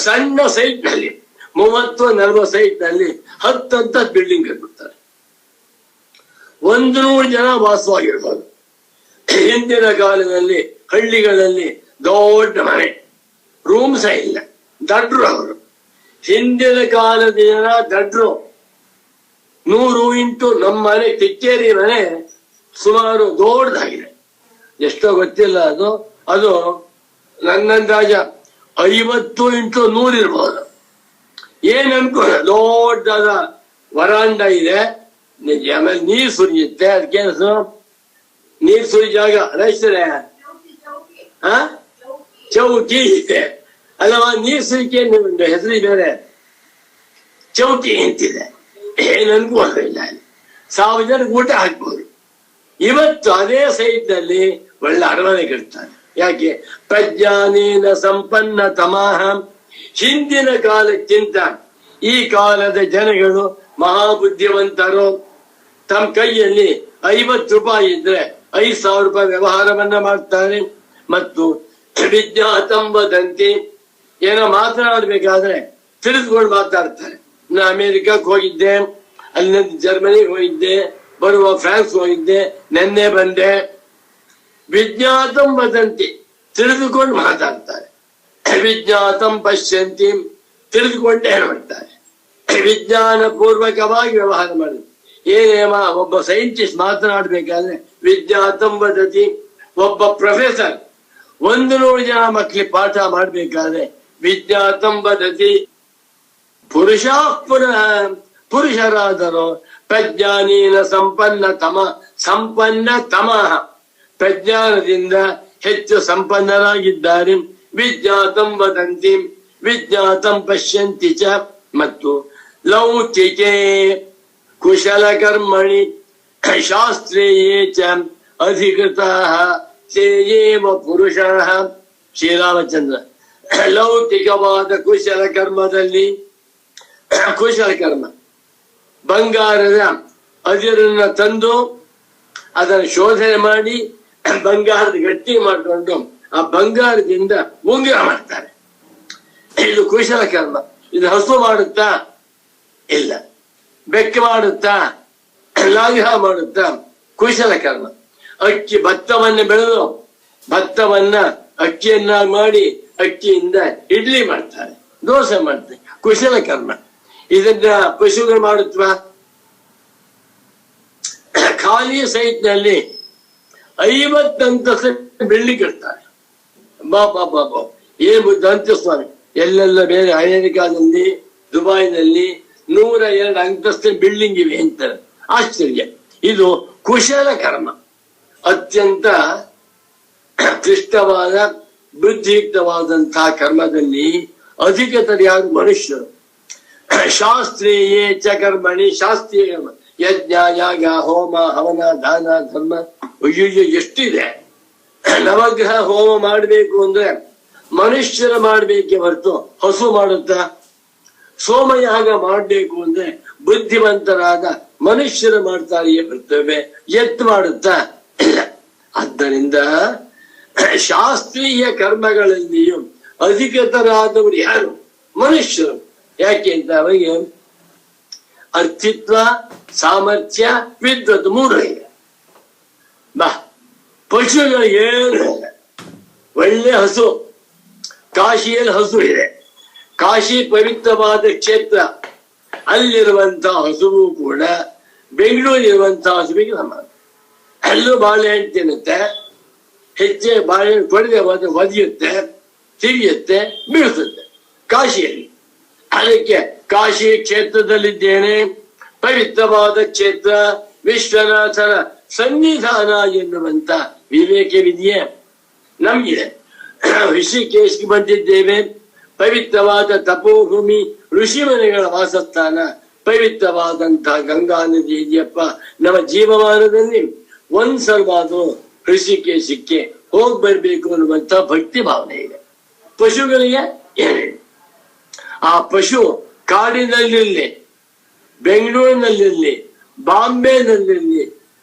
ಸಣ್ಣ ಸೈಟ್ ನಲ್ಲಿ 30-40 ಸೈಟ್ ನಲ್ಲಿ 10 ಬಿಲ್ಡಿಂಗ್ ಕಟ್ಬಿಡ್ತಾರೆ. 100 ಜನ ವಾಸವಾಗಿರ್ಬೋದು. ಹಿಂದಿನ ಕಾಲದಲ್ಲಿ ಹಳ್ಳಿಗಳಲ್ಲಿ ದೊಡ್ಡ ಮನೆ, ರೂಮ್ಸ ಇಲ್ಲ, ದಡ್ರು ಅವರು. ಹಿಂದಿನ ಕಾಲದ ಜನ ದಡ್ರು. 100 ಇಂಟು ನಮ್ಮ ಮನೆ ಕಿಕ್ಕೇರಿ ಮನೆ ಸುಮಾರು ದೊಡ್ಡದಾಗಿದೆ. ಎಷ್ಟೋ ಗೊತ್ತಿಲ್ಲ, ಅದು ನನ್ನಂದಾಜ 50 ಇಂಟು 100 ಇರ್ಬೋದು. ಏನ್ ಅನ್ಕೋ, ದೊಡ್ಡದಾದ ವರಾಂಡ ಇದೆ. ಆಮೇಲೆ ನೀರ್ ಸುರಿಯುತ್ತೆ. ಅದಕ್ಕೆ ನೀರ್ ಸುರಿ ಜಾಗ ರೈತರೇ ಚೌಕಿ ಇದೆ ಅಲ್ಲವಾ? ನೀರ್ ಸುರಿಕೆ ಹೆಸರು ಬೇರೆ, ಚೌಕಿ ಅಂತಿದೆ. ಏನ್ ಅನ್ಕೋದಿಲ್ಲ. 1000 ಜನಕ್ಕೆ ಊಟ ಹಾಕ್ಬೋದು. ಇವತ್ತು ಅದೇ ಸೈಟ್ ನಲ್ಲಿ ಒಳ್ಳೆ ಅರಮನೆ ಕಟ್ತಾರೆ. ಯಾಕೆ? ಪ್ರಜ್ಞಾನೇನ ಸಂಪನ್ನ ತಮಃ. ಹಿಂದಿನ ಕಾಲಕ್ಕಿಂತ ಈ ಕಾಲದ ಜನಗಳು ಮಹಾಬುದ್ಧಿವಂತರು. ತಮ್ಮ ಕೈಯಲ್ಲಿ 50 ರೂಪಾಯಿ ಇದ್ರೆ 5,000 ರೂಪಾಯಿ ವ್ಯವಹಾರವನ್ನ ಮಾಡ್ತಾರೆ. ಮತ್ತು ವಿಜ್ಞಾತಂ ವದಂತಿ. ಏನೋ ಮಾತನಾಡ್ಬೇಕಾದ್ರೆ ತಿಳಿದುಕೊಂಡು ಮಾತಾಡ್ತಾರೆ. ನಾನು ಅಮೆರಿಕಕ್ಕೆ ಹೋಗಿದ್ದೆ, ಅಲ್ಲಿ ಜರ್ಮನಿಗೆ ಹೋಗಿದ್ದೆ, ಬರುವ ಫ್ರಾನ್ಸ್ ಹೋಗಿದ್ದೆ, ನೆನ್ನೆ ಬಂದೆ. ವಿಜ್ಞಾತಂ ವದಂತಿ, ತಿಳಿದುಕೊಂಡು ಮಾತಾಡ್ತಾರೆ. ವಿಜ್ಞಾತಂ ಪಶ್ಯಂತಿ, ತಿಳಿದುಕೊಂಡೇ ಮಾಡ್ತಾರೆ. ವಿಜ್ಞಾನ ಪೂರ್ವಕವಾಗಿ ವ್ಯವಹಾರ ಮಾಡುದು. ಏನೇಮ ಒಬ್ಬ ಸೈಂಟಿಸ್ಟ್ ಮಾತನಾಡ್ಬೇಕಾದ್ರೆ ವಿಜ್ಞಾತಂ ವದತಿ. ಒಬ್ಬ ಪ್ರೊಫೆಸರ್ 100 ಜನ ಮಕ್ಕಳಿಗೆ ಪಾಠ ಮಾಡ್ಬೇಕಾದ್ರೆ ವಿಜ್ಞಾತಂ ವದತಿ. ಪುರುಷ ಪುನಃ ಪುರುಷರಾದರು ಪ್ರಜ್ಞಾನೇನ ಸಂಪನ್ನ ತಮಃ. ಪ್ರಜ್ಞಾನದಿಂದ ಹೆಚ್ಚು ಸಂಪನ್ನರಾಗಿದ್ದಾರೆ. ವಿಜ್ಞಾತಂ ವದಂತಿ ವಿಜ್ಞಾತಂ ಪಶ್ಯಂತಿ ಚ. ಮತ್ತು ಲೌಕಿಕೆ ಕುಶಲಕರ್ಮಣಿ ಶಾಸ್ತ್ರೀಯೇ ಚ ಅಧಿಕೃತಾಃ ತೇಯೇವ ಪುರುಷಾಃ. ಶ್ರೀರಾಮಚಂದ್ರ ಲೌಕಿಕವಾದ ಕುಶಲಕರ್ಮದಲ್ಲಿ, ಕುಶಲಕರ್ಮ ಬಂಗಾರದ ಅದಿರನ್ನ ತಂದು ಅದನ್ನು ಶೋಧನೆ ಮಾಡಿ ಬಂಗಾರದ ಗಟ್ಟಿ ಮಾಡಿಕೊಂಡು ಆ ಬಂಗಾರದಿಂದ ಉಂಗುರ ಮಾಡ್ತಾರೆ. ಇದು ಕುಶಲಕರ್ಮ. ಇದು ಹಸು ಮಾಡುತ್ತಾ? ಇಲ್ಲ. ಬೆಕ್ಕೆ ಮಾಡುತ್ತಾ? ಲಾಘ ಮಾಡುತ್ತಾ? ಕುಶಲಕರ್ಮ. ಭತ್ತವನ್ನು ಬೆಳೆದು ಭತ್ತವನ್ನ ಅಕ್ಕಿಯನ್ನಾಗಿ ಮಾಡಿ ಅಕ್ಕಿಯಿಂದ ಇಡ್ಲಿ ಮಾಡ್ತಾರೆ, ದೋಸೆ ಮಾಡ್ತಾರೆ. ಕುಶಲಕರ್ಮ. ಇದನ್ನ ಪಶುಗಳು ಮಾಡುತ್ತವಾ? ಖಾಲಿ ಸೈಟ್ ನಲ್ಲಿ 50 ಅಂತಸ್ತು ಬಿಲ್ಡಿಂಗ್ ಕಟ್ತಾರೆ. ಬಾಬಾ ಏನ್ ಬುದ್ಧ ಸ್ವಾಮಿ. ಎಲ್ಲೆಲ್ಲ ಬೇರೆ ಅಮೆರಿಕಾದಲ್ಲಿ, ದುಬೈನಲ್ಲಿ 102 ಅಂತಸ್ತಿನ ಬಿಲ್ಡಿಂಗ್ ಇವೆ ಅಂತಾರೆ. ಆಶ್ಚರ್ಯ. ಇದು ಕುಶಲಕರ್ಮ. ಅತ್ಯಂತ ಕ್ಲಿಷ್ಟವಾದ ಬುದ್ಧಿಯುಕ್ತವಾದಂತಹ ಕರ್ಮದಲ್ಲಿ ಅಧಿಕತರ ಯಾರು? ಮನುಷ್ಯರು. ಶಾಸ್ತ್ರೀಯೇ ಚ ಕರ್ಮಣಿ, ಶಾಸ್ತ್ರೀಯ ಕರ್ಮ, ಯಜ್ಞ ಯಾಗ ಹೋಮ ಹವನ ದಾನ ಧರ್ಮ, ಅಯ್ಯೋ ಎಷ್ಟಿದೆ. ನವಗ್ರಹ ಹೋಮ ಮಾಡಬೇಕು ಅಂದ್ರೆ ಮನುಷ್ಯರು ಮಾಡ್ಬೇಕೆ ಹೊರತು ಹಸು ಮಾಡುತ್ತಾ? ಸೋಮಯಾಗ ಮಾಡ್ಬೇಕು ಅಂದ್ರೆ ಬುದ್ಧಿವಂತರಾದ ಮನುಷ್ಯರು ಮಾಡ್ತಾರೆಯೇ ಬರ್ತವೆ, ಎತ್ತು ಮಾಡುತ್ತಾ? ಇಲ್ಲ. ಆದ್ದರಿಂದ ಶಾಸ್ತ್ರೀಯ ಕರ್ಮಗಳಲ್ಲಿಯೂ ಅಧಿಕತರಾದವರು ಯಾರು? ಮನುಷ್ಯರು. ಯಾಕೆ ಅಂತ ಅವರಿಗೆ ಅರ್ಥಿತ್ವ, ಸಾಮರ್ಥ್ಯ, ವಿದ್ವತ್ ಮೂರು ಇದೆ. ಬಾ, ಪಶುಗಳು ಏನು ಇಲ್ಲ. ಒಳ್ಳೆ ಹಸು, ಕಾಶಿಯಲ್ಲಿ ಹಸು ಇದೆ. ಕಾಶಿ ಪವಿತ್ರವಾದ ಕ್ಷೇತ್ರ. ಅಲ್ಲಿರುವಂತಹ ಹಸುವು ಕೂಡ ಬೆಂಗಳೂರಿರುವಂತಹ ಹಸುವಿಗೆ ನಮ್ಮ ಅಲ್ಲೂ ಬಾಳೆಹಣ್ಣು ತಿನ್ನುತ್ತೆ, ಹೆಚ್ಚೆ ಬಾಳೆಹಣ್ಣು ಕೊಡದೆ ಹೋದ್ರೆ ಒದಿಯುತ್ತೆ, ತಿರಿಯುತ್ತೆ, ಬೀಳಿಸುತ್ತೆ. ಕಾಶಿಯಲ್ಲಿ ಅದಕ್ಕೆ ಕಾಶಿ ಕ್ಷೇತ್ರದಲ್ಲಿದ್ದೇನೆ, ಪವಿತ್ರವಾದ ಕ್ಷೇತ್ರ, ವಿಶ್ವನಾಥನ ಸನ್ನಿಧಾನ ಎನ್ನುವಂತ ವಿವೇಕವಿದೆಯೇ? ನಮ್ಗಿದೆ. ಋಷಿಕೇಶ್ಗೆ ಬಂದಿದ್ದೇವೆ, ಪವಿತ್ರವಾದ ತಪೋಭೂಮಿ, ಋಷಿಮನೆಗಳ ವಾಸಸ್ಥಾನ, ಪವಿತ್ರವಾದಂತಹ ಗಂಗಾ ನದಿ ಇದೆಯಪ್ಪ. ನಮ್ಮ ಜೀವಮಾನದಲ್ಲಿ ಒಂದ್ಸಲವಾದರೂ ಋಷಿಕೇಶಕ್ಕೆ ಹೋಗಿ ಬರ್ಬೇಕು ಅನ್ನುವಂತ ಭಕ್ತಿ ಭಾವನೆ ಇದೆ. ಪಶುಗಳಿಗೆ ಏನಿದೆ? ಆ ಪಶು ಕಾಡಿನಲ್ಲಿರಲಿ, ಬೆಂಗಳೂರಿನಲ್ಲಿರಲಿ, ಬಾಂಬೆನಲ್ಲಿರಲಿ,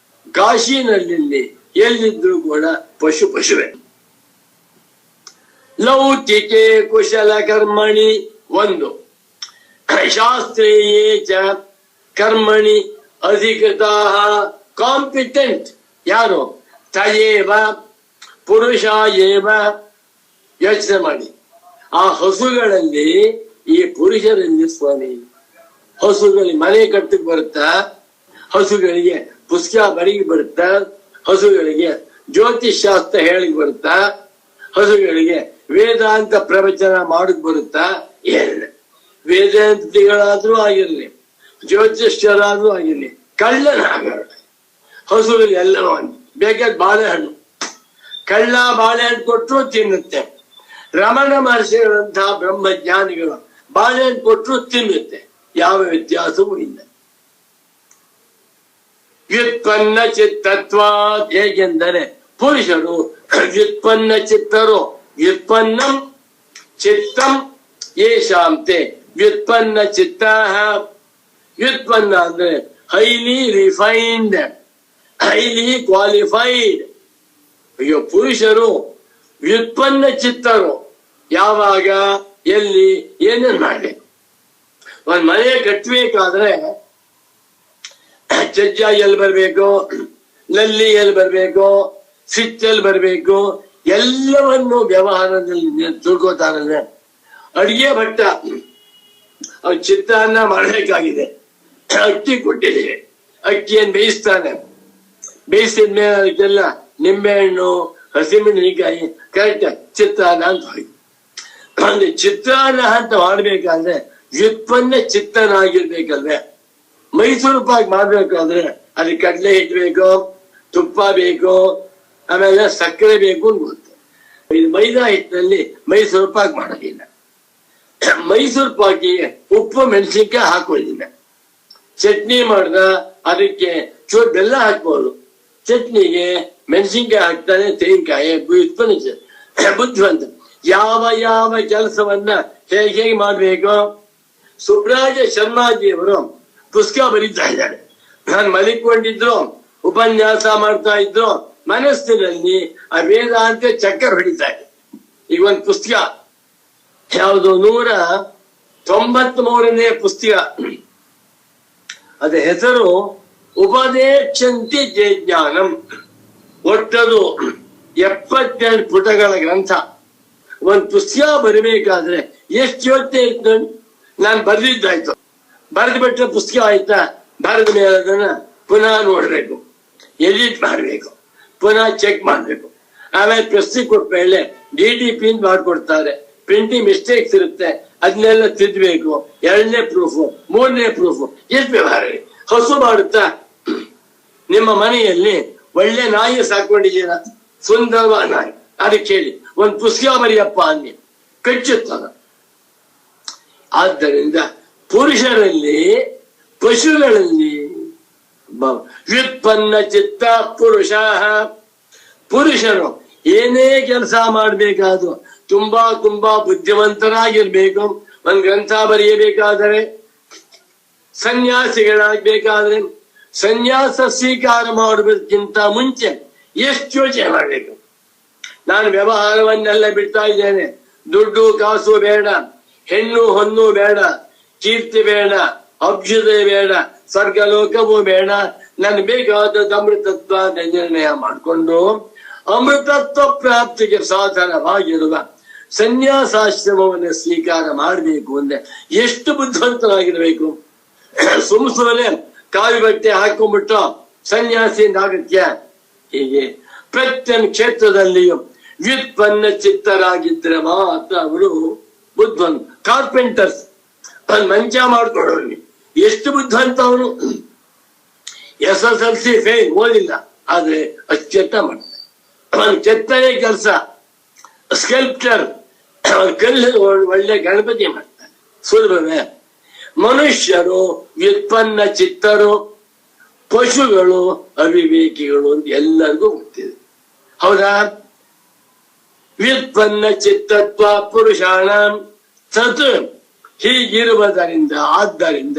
ಕಾಶಿನಲ್ಲಿರಲಿ, ಎಲ್ಲಿದ್ರು ಕೂಡ ಪಶು ಪಶುವೆ. ಲೌಕಿಕೆ ಕುಶಲ ಕರ್ಮಣಿ ಒಂದು, ಶಾಸ್ತ್ರೀಯೇ ಚ ಕರ್ಮಣಿ ಅಧಿಕೃತಾ ಕಾಂಪಿಟೆಂಟ್ ಯಾರು? ತಯೇವ ಪುರುಷ ಏವ. ಯೋಚನೆ ಮಾಡಿ, ಆ ಹಸುಗಳಲ್ಲಿ ಈ ಪುರುಷರಲ್ಲಿ ಸ್ವಾಮಿ, ಹಸುಗಳಿಗೆ ಮನೆ ಕಟ್ಟಕ್ಕೆ ಬರುತ್ತಾ? ಹಸುಗಳಿಗೆ ಪುಸ್ತಕ ಬರಿಗೆ ಬರುತ್ತಾ? ಹಸುಗಳಿಗೆ ಜ್ಯೋತಿಷ್ ಶಾಸ್ತ್ರ ಹೇಳಿಕ್ ಬರುತ್ತಾ? ಹಸುಗಳಿಗೆ ವೇದಾಂತ ಪ್ರವಚನ ಮಾಡಕ್ ಬರುತ್ತಾ? ಏನಿಲ್ಲ. ವೇದಾಂತಿಗಳಾದ್ರೂ ಆಗಿರ್ಲಿ, ಜ್ಯೋತಿಷ್ಯರಾದ್ರೂ ಆಗಿರ್ಲಿ, ಕಳ್ಳನಾಗಲ್ಲ. ಹಸುಗಳಿಗೆ ಎಲ್ಲವೂ ಬೇಕಾದ ಬಾಳೆಹಣ್ಣು, ಕಳ್ಳ ಬಾಳೆಹಣ್ಣು ಕೊಟ್ಟರು ತಿನ್ನುತ್ತೆ. ರಮಣ ಮಹರ್ಷಿಗಳಂತಹ ಬ್ರಹ್ಮಜ್ಞಾನಿಗಳು ಬಾಳೆಹಣ್ಣು ಕೊಟ್ಟರು ತಿನ್ನುತ್ತೆ. ಯಾವ ವ್ಯತ್ಯಾಸವೂ ಇಲ್ಲ. ವ್ಯುತ್ಪನ್ನ ಚಿತ್ತತ್ವ, ಹೇಗೆಂದರೆ ಪುರುಷರು ವ್ಯುತ್ಪನ್ನ ಚಿತ್ತರು. ವ್ಯುತ್ಪನ್ನಂ ಚಿತ್ತಂ ಯೇಷಾಂತೆ ವ್ಯುತ್ಪನ್ನ ಚಿತ್ತ. ವ್ಯುತ್ಪನ್ನ ಅಂದ್ರೆ ಹೈಲಿ ರಿಫೈನ್ಡ್, ಹೈಲಿ ಕ್ವಾಲಿಫೈಡ್. ಅಯ್ಯೋ, ಪುರುಷರು ವ್ಯುತ್ಪನ್ನ ಚಿತ್ತರು. ಯಾವಾಗ, ಎಲ್ಲಿ, ಏನೇನ್ ಮಾಡಿ ಒಂದ್ ಮನೆ ಕಟ್ಟಬೇಕಾದ್ರೆ ಚಜ್ಜ ಎಲ್ಲಿ ಬರ್ಬೇಕು, ನಲ್ಲಿ ಎಲ್ಲಿ ಬರ್ಬೇಕು, ಸ್ವಿಚ್ ಎಲ್ಲಿ ಬರ್ಬೇಕು, ಎಲ್ಲವನ್ನು ವ್ಯವಹಾರದಲ್ಲಿ ತಿಳ್ಕೋತಾನಂದ್ರೆ. ಅಡಿಗೆ ಭಟ್ಟ ಅವ್ರ ಚಿತ್ರಾನ್ನ ಮಾಡಬೇಕಾಗಿದೆ, ಅಕ್ಕಿ ಕೊಟ್ಟಿದ್ದೀವಿ, ಅಕ್ಕಿಯನ್ನು ಬೇಯಿಸ್ತಾನೆ. ಬೇಯಿಸಿದ ಮೇಲೆ ಅದಕ್ಕೆಲ್ಲ ನಿಂಬೆಹಣ್ಣು, ಹಸಿಮೆಣಸಿನಕಾಯಿ ಕರೆಕ್ಟ್ ಚಿತ್ರಾನ್ನ ಅಂತ ಹೋಯ್ತು. ಅಂದ್ರೆ ಚಿತ್ರಾನ್ನ ಅಂತ ಮಾಡ್ಬೇಕಾದ್ರೆ ವ್ಯುತ್ಪನ್ನ ಚಿತ್ತನಾಗಿರ್ಬೇಕಲ್ವೇ? ಮೈಸೂರು ಪಾಕ್ ಮಾಡ್ಬೇಕಾದ್ರೆ ಅದಕ್ಕೆ ಕಡಲೆ ಹಿಟ್ಟು ಬೇಕು, ತುಪ್ಪ ಬೇಕು, ಆಮೇಲೆ ಸಕ್ಕರೆ ಬೇಕು ಅಂತ ಗೊತ್ತು. ಇದು ಮೈದಾ ಹಿಟ್ಟಿನಲ್ಲಿ ಮೈಸೂರು ಪಾಕ್ ಮಾಡೋದಿಲ್ಲ. ಮೈಸೂರು ಪಾಕಿಗೆ ಉಪ್ಪು ಮೆಣಸಿನ್ಕಾಯಿ ಹಾಕೋದಿಲ್ಲ. ಚಟ್ನಿ ಮಾಡ್ದ ಅದಕ್ಕೆ ಚೂರು ಬೆಲ್ಲ ಹಾಕ್ಬೋದು, ಚಟ್ನಿಗೆ ಮೆಣಸಿನ್ಕಾಯಿ ಹಾಕ್ತಾನೆ, ತೆಂಗಿನಕಾಯಿ. ವ್ಯುತ್ಪನ್ನ ಬುದ್ಧಿವಂತ. ಯಾವ ಯಾವ ಕೆಲಸವನ್ನ ಹೇಗೆ ಮಾಡ್ಬೇಕು? ಸುಬ್ರಾಜ ಶರ್ಮಾಜಿಯವರು ಪುಸ್ತಕ ಬರೀತಾ ಇದ್ದಾರೆ. ನಾನು ಮಲಿಕೊಂಡಿದ್ರು, ಉಪನ್ಯಾಸ ಮಾಡ್ತಾ ಇದ್ರು, ಮನಸ್ಸಿನಲ್ಲಿ ಆ ವೇದಾಂತ ಚಕ್ಕರ್ ಹೊಡಿತಾ ಇದೆ. ಈಗ ಒಂದು ಪುಸ್ತಕ ಯಾವುದು 193ನೇ ಪುಸ್ತಕ, ಅದ ಹೆಸರು ಉಪದೇಶಂತಿ ಜ್ಞಾನಂ. ಒಟ್ಟದು 72 ಪುಟಗಳ ಗ್ರಂಥ. ಒಂದ್ ಪುಸ್ತಕ ಬರಬೇಕಾದ್ರೆ ಎಷ್ಟು ಯೋಚನೆ ಇತ್ತು. ನಾನು ಬರ್ದಿದ್ದಾಯ್ತು, ಬರೆದು ಬಿಟ್ರೆ ಪುಸ್ತಕ ಆಯ್ತಾ? ಬರೆದ ಮೇಲೆ ಅದನ್ನ ಪುನಃ ನೋಡ್ಬೇಕು, ಎಡಿಟ್ ಮಾಡ್ಬೇಕು, ಪುನಃ ಚೆಕ್ ಮಾಡ್ಬೇಕು. ಆಮೇಲೆ ಪ್ರಸ್ತುತಿ ಕೊಟ್ಟ ಮೇಲೆ DDP ಮಾಡ್ಕೊಡ್ತಾರೆ. ಪ್ರಿಂಟಿಂಗ್ ಮಿಸ್ಟೇಕ್ಸ್ ಇರುತ್ತೆ, ಅದನ್ನೆಲ್ಲ ತಿದ್ದಬೇಕು. 2ನೇ ಪ್ರೂಫ್, 3ನೇ ಪ್ರೂಫ್. ಎಷ್ಟು ವ್ಯವಹಾರ ಹಸು ಮಾಡುತ್ತಾ? ನಿಮ್ಮ ಮನೆಯಲ್ಲಿ ಒಳ್ಳೆ ನಾಯಿ ಸಾಕೊಂಡಿದ್ದೀರ, ಸುಂದರವಾದ ನಾಯಿ, ಅದಕ್ಕೆ ಹೇಳಿ ಒಂದ್ ಪುಸ್ತಕ ಬರೆಯಪ್ಪ ಅನ್ನಿ, ಕಚ್ಚುತ್ತದ. ಆದ್ದರಿಂದ ಪುರುಷರಲ್ಲಿ ಪಶುಗಳಲ್ಲಿ ವ್ಯುತ್ಪನ್ನ ಚಿತ್ತ ಪುರುಷ, ಪುರುಷರು ಏನೇ ಕೆಲಸ ಮಾಡ್ಬೇಕಾದ್ರು ತುಂಬಾ ಬುದ್ಧಿವಂತರಾಗಿರ್ಬೇಕು. ಒಂದ್ ಗ್ರಂಥ ಬರೆಯಬೇಕಾದರೆ, ಸನ್ಯಾಸಿಗಳಾಗಬೇಕಾದ್ರೆ ಸನ್ಯಾಸ ಸ್ವೀಕಾರ ಮಾಡೋದಕ್ಕಿಂತ ಮುಂಚೆ ಎಷ್ಟು ಯೋಚನೆ ಮಾಡ್ಬೇಕು. ನಾನು ವ್ಯವಹಾರವನ್ನೆಲ್ಲ ಬಿಡ್ತಾ ಇದ್ದೇನೆ, ದುಡ್ಡು ಕಾಸು ಬೇಡ, ಹೆಣ್ಣು ಹೊನ್ನು ಬೇಡ, ಕೀರ್ತಿ ಬೇಡ, ಅಭ್ಯುದಯ ಬೇಡ, ಸ್ವರ್ಗಲೋಕವೂ ಬೇಡ, ನನ್ ಬೇಕಾದದ್ದು ಅಮೃತತ್ವ ನಿರ್ಣಯ ಮಾಡಿಕೊಂಡು ಅಮೃತತ್ವ ಪ್ರಾಪ್ತಿಗೆ ಸಾಧನವಾಗಿರುವ ಸನ್ಯಾಸಾಶ್ರಮವನ್ನು ಸ್ವೀಕಾರ ಮಾಡಬೇಕು ಅಂದ್ರೆ ಎಷ್ಟು ಬುದ್ಧಿವಂತರಾಗಿರ್ಬೇಕು. ಸುಮ್ಮನೆ ಕಾವಿ ಬಟ್ಟೆ ಹಾಕೊಂಡ್ಬಿಟ್ಟು ಸನ್ಯಾಸಿಯಿಂದಾಗತ್ಯ. ಹೀಗೆ ಪ್ರತಿಯೊಂದು ಕ್ಷೇತ್ರದಲ್ಲಿಯೂ ವ್ಯುತ್ಪನ್ನ ಚಿತ್ತರಾಗಿದ್ರೆ ಮಾತ್ರ ಅವರು ಬುದ್ಧಿವಂತ. ಕಾರ್ಪೆಂಟರ್ಸ್ ಒಂದ್ ಮಂಚ ಮಾಡ್ಕೊಡೋರು ಎಷ್ಟು ಬುದ್ಧಿವಂತ ಅವನು. SSLC ಫೇಲ್, ಓದಿಲ್ಲ, ಆದ್ರೆ ಅಚ್ಚೆತ್ತ ಮಾಡ್ತಾರೆ. ಅವನ್ ಕೆತ್ತನೆ ಕೆಲಸ, ಸ್ಕಲ್ಪ್ಟರ್, ಕಲ್ಲು ಒಳ್ಳೆ ಗಣಪತಿ ಮಾಡ್ತಾರೆ, ಸುಲಭವೇ. ಮನುಷ್ಯರು ವ್ಯುತ್ಪನ್ನ ಚಿತ್ತರು, ಪಶುಗಳು ಅವಿವೇಕಿಗಳು ಅಂತ ಎಲ್ಲರಿಗೂ ಗೊತ್ತಿದೆ, ಹೌದಾ? ವ್ಯುತ್ಪನ್ನ ಚಿತ್ತತ್ವ ಪುರುಷಾಣ ಸತ್ ಹೀಗಿರುವುದರಿಂದ ಆದ್ದರಿಂದ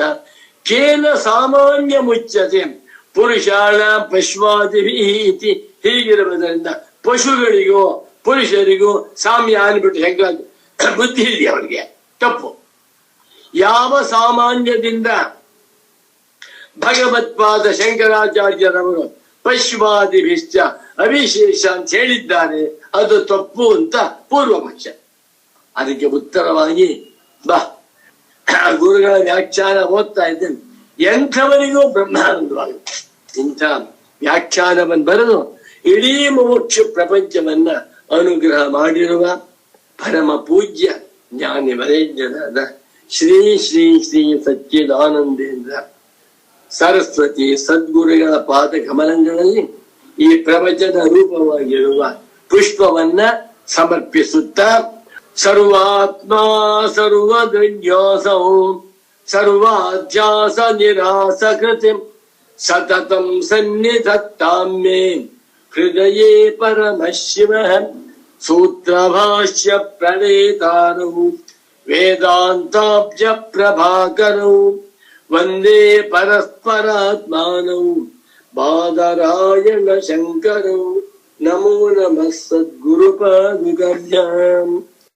ಕೇನ ಸಾಮಾನ್ಯ ಮುಚ್ಚತೆ ಪುರುಷಾಣ ಪಶ್ವಾದಿಭಿ ಇತಿ. ಹೀಗಿರುವುದರಿಂದ ಪಶುಗಳಿಗೂ ಪುರುಷರಿಗೂ ಸಾಮ್ಯ ಅನ್ಬಿಟ್ಟು ಹೆಂಗ ಬುದ್ಧಿ ಇದೆಯಾ ಅವರಿಗೆ? ತಪ್ಪು. ಯಾವ ಸಾಮಾನ್ಯದಿಂದ ಭಗವತ್ಪಾದ ಶಂಕರಾಚಾರ್ಯರವರು ಪಶ್ವಾದಿಭಿಶ್ಚ ಅವಿಶೇಷ ಅಂತ ಹೇಳಿದ್ದಾರೆ, ಅದು ತಪ್ಪು ಅಂತ ಪೂರ್ವಪಕ್ಷ. ಅದಕ್ಕೆ ಉತ್ತರವಾಗಿ ಗುರುಗಳ ವ್ಯಾಖ್ಯಾನ ಓದ್ತಾ ಇದ್ದೇನೆ. ಎಂಥವರಿಗೂ ಬ್ರಹ್ಮಾನಂದವಾಗುತ್ತೆ. ಇಂಥ ವ್ಯಾಖ್ಯಾನವನ್ನು ಬರೆದು ಇಡೀ ಮೋಕ್ಷ ಪ್ರಪಂಚವನ್ನ ಅನುಗ್ರಹ ಮಾಡಿರುವ ಪರಮ ಪೂಜ್ಯ ಜ್ಞಾನಿ ವರೇಣ್ಯರಾದ ಶ್ರೀ ಶ್ರೀ ಶ್ರೀ ಸಚ್ಚಿದಾನಂದೇಂದ್ರ ಸರಸ್ವತಿ ಸದ್ಗುರುಗಳ ಪಾದ ಕಮಲಗಳಲ್ಲಿ ಈ ಪ್ರವಚನ ರೂಪವಾಗಿರುವ ಪುಷ್ಪವನ್ನ ಸಮರ್ಪಿಸುತ್ತಾ ಸರ್ವಾತ್ಮ ಸರ್ವದನ್ಯಾಸೌ ಸರ್ವಾಧ್ಯಾಸ ನಿರಾಸ ಕೃತಿ ಸತತಂ ಸನ್ನಿಧತ್ತಾಮೇ ಹೃದಯೇ ಪರಮಶಿವ ಸೂತ್ರಭಾಷ್ಯ ಪ್ರಣೇತಾರೌ ವೇದಾಂತಾಬ್ಜ ಪ್ರಭಾಕರೌ ವಂದೇ ಪರಸ್ಪರಾತ್ಮಾನೌ ಬಾದರಾಯಣ ಶಂಕರೌ ನಮೋ ನಮಃ ಸದ್ಗುರುಪಾದುಕಾಭ್ಯಾಂ.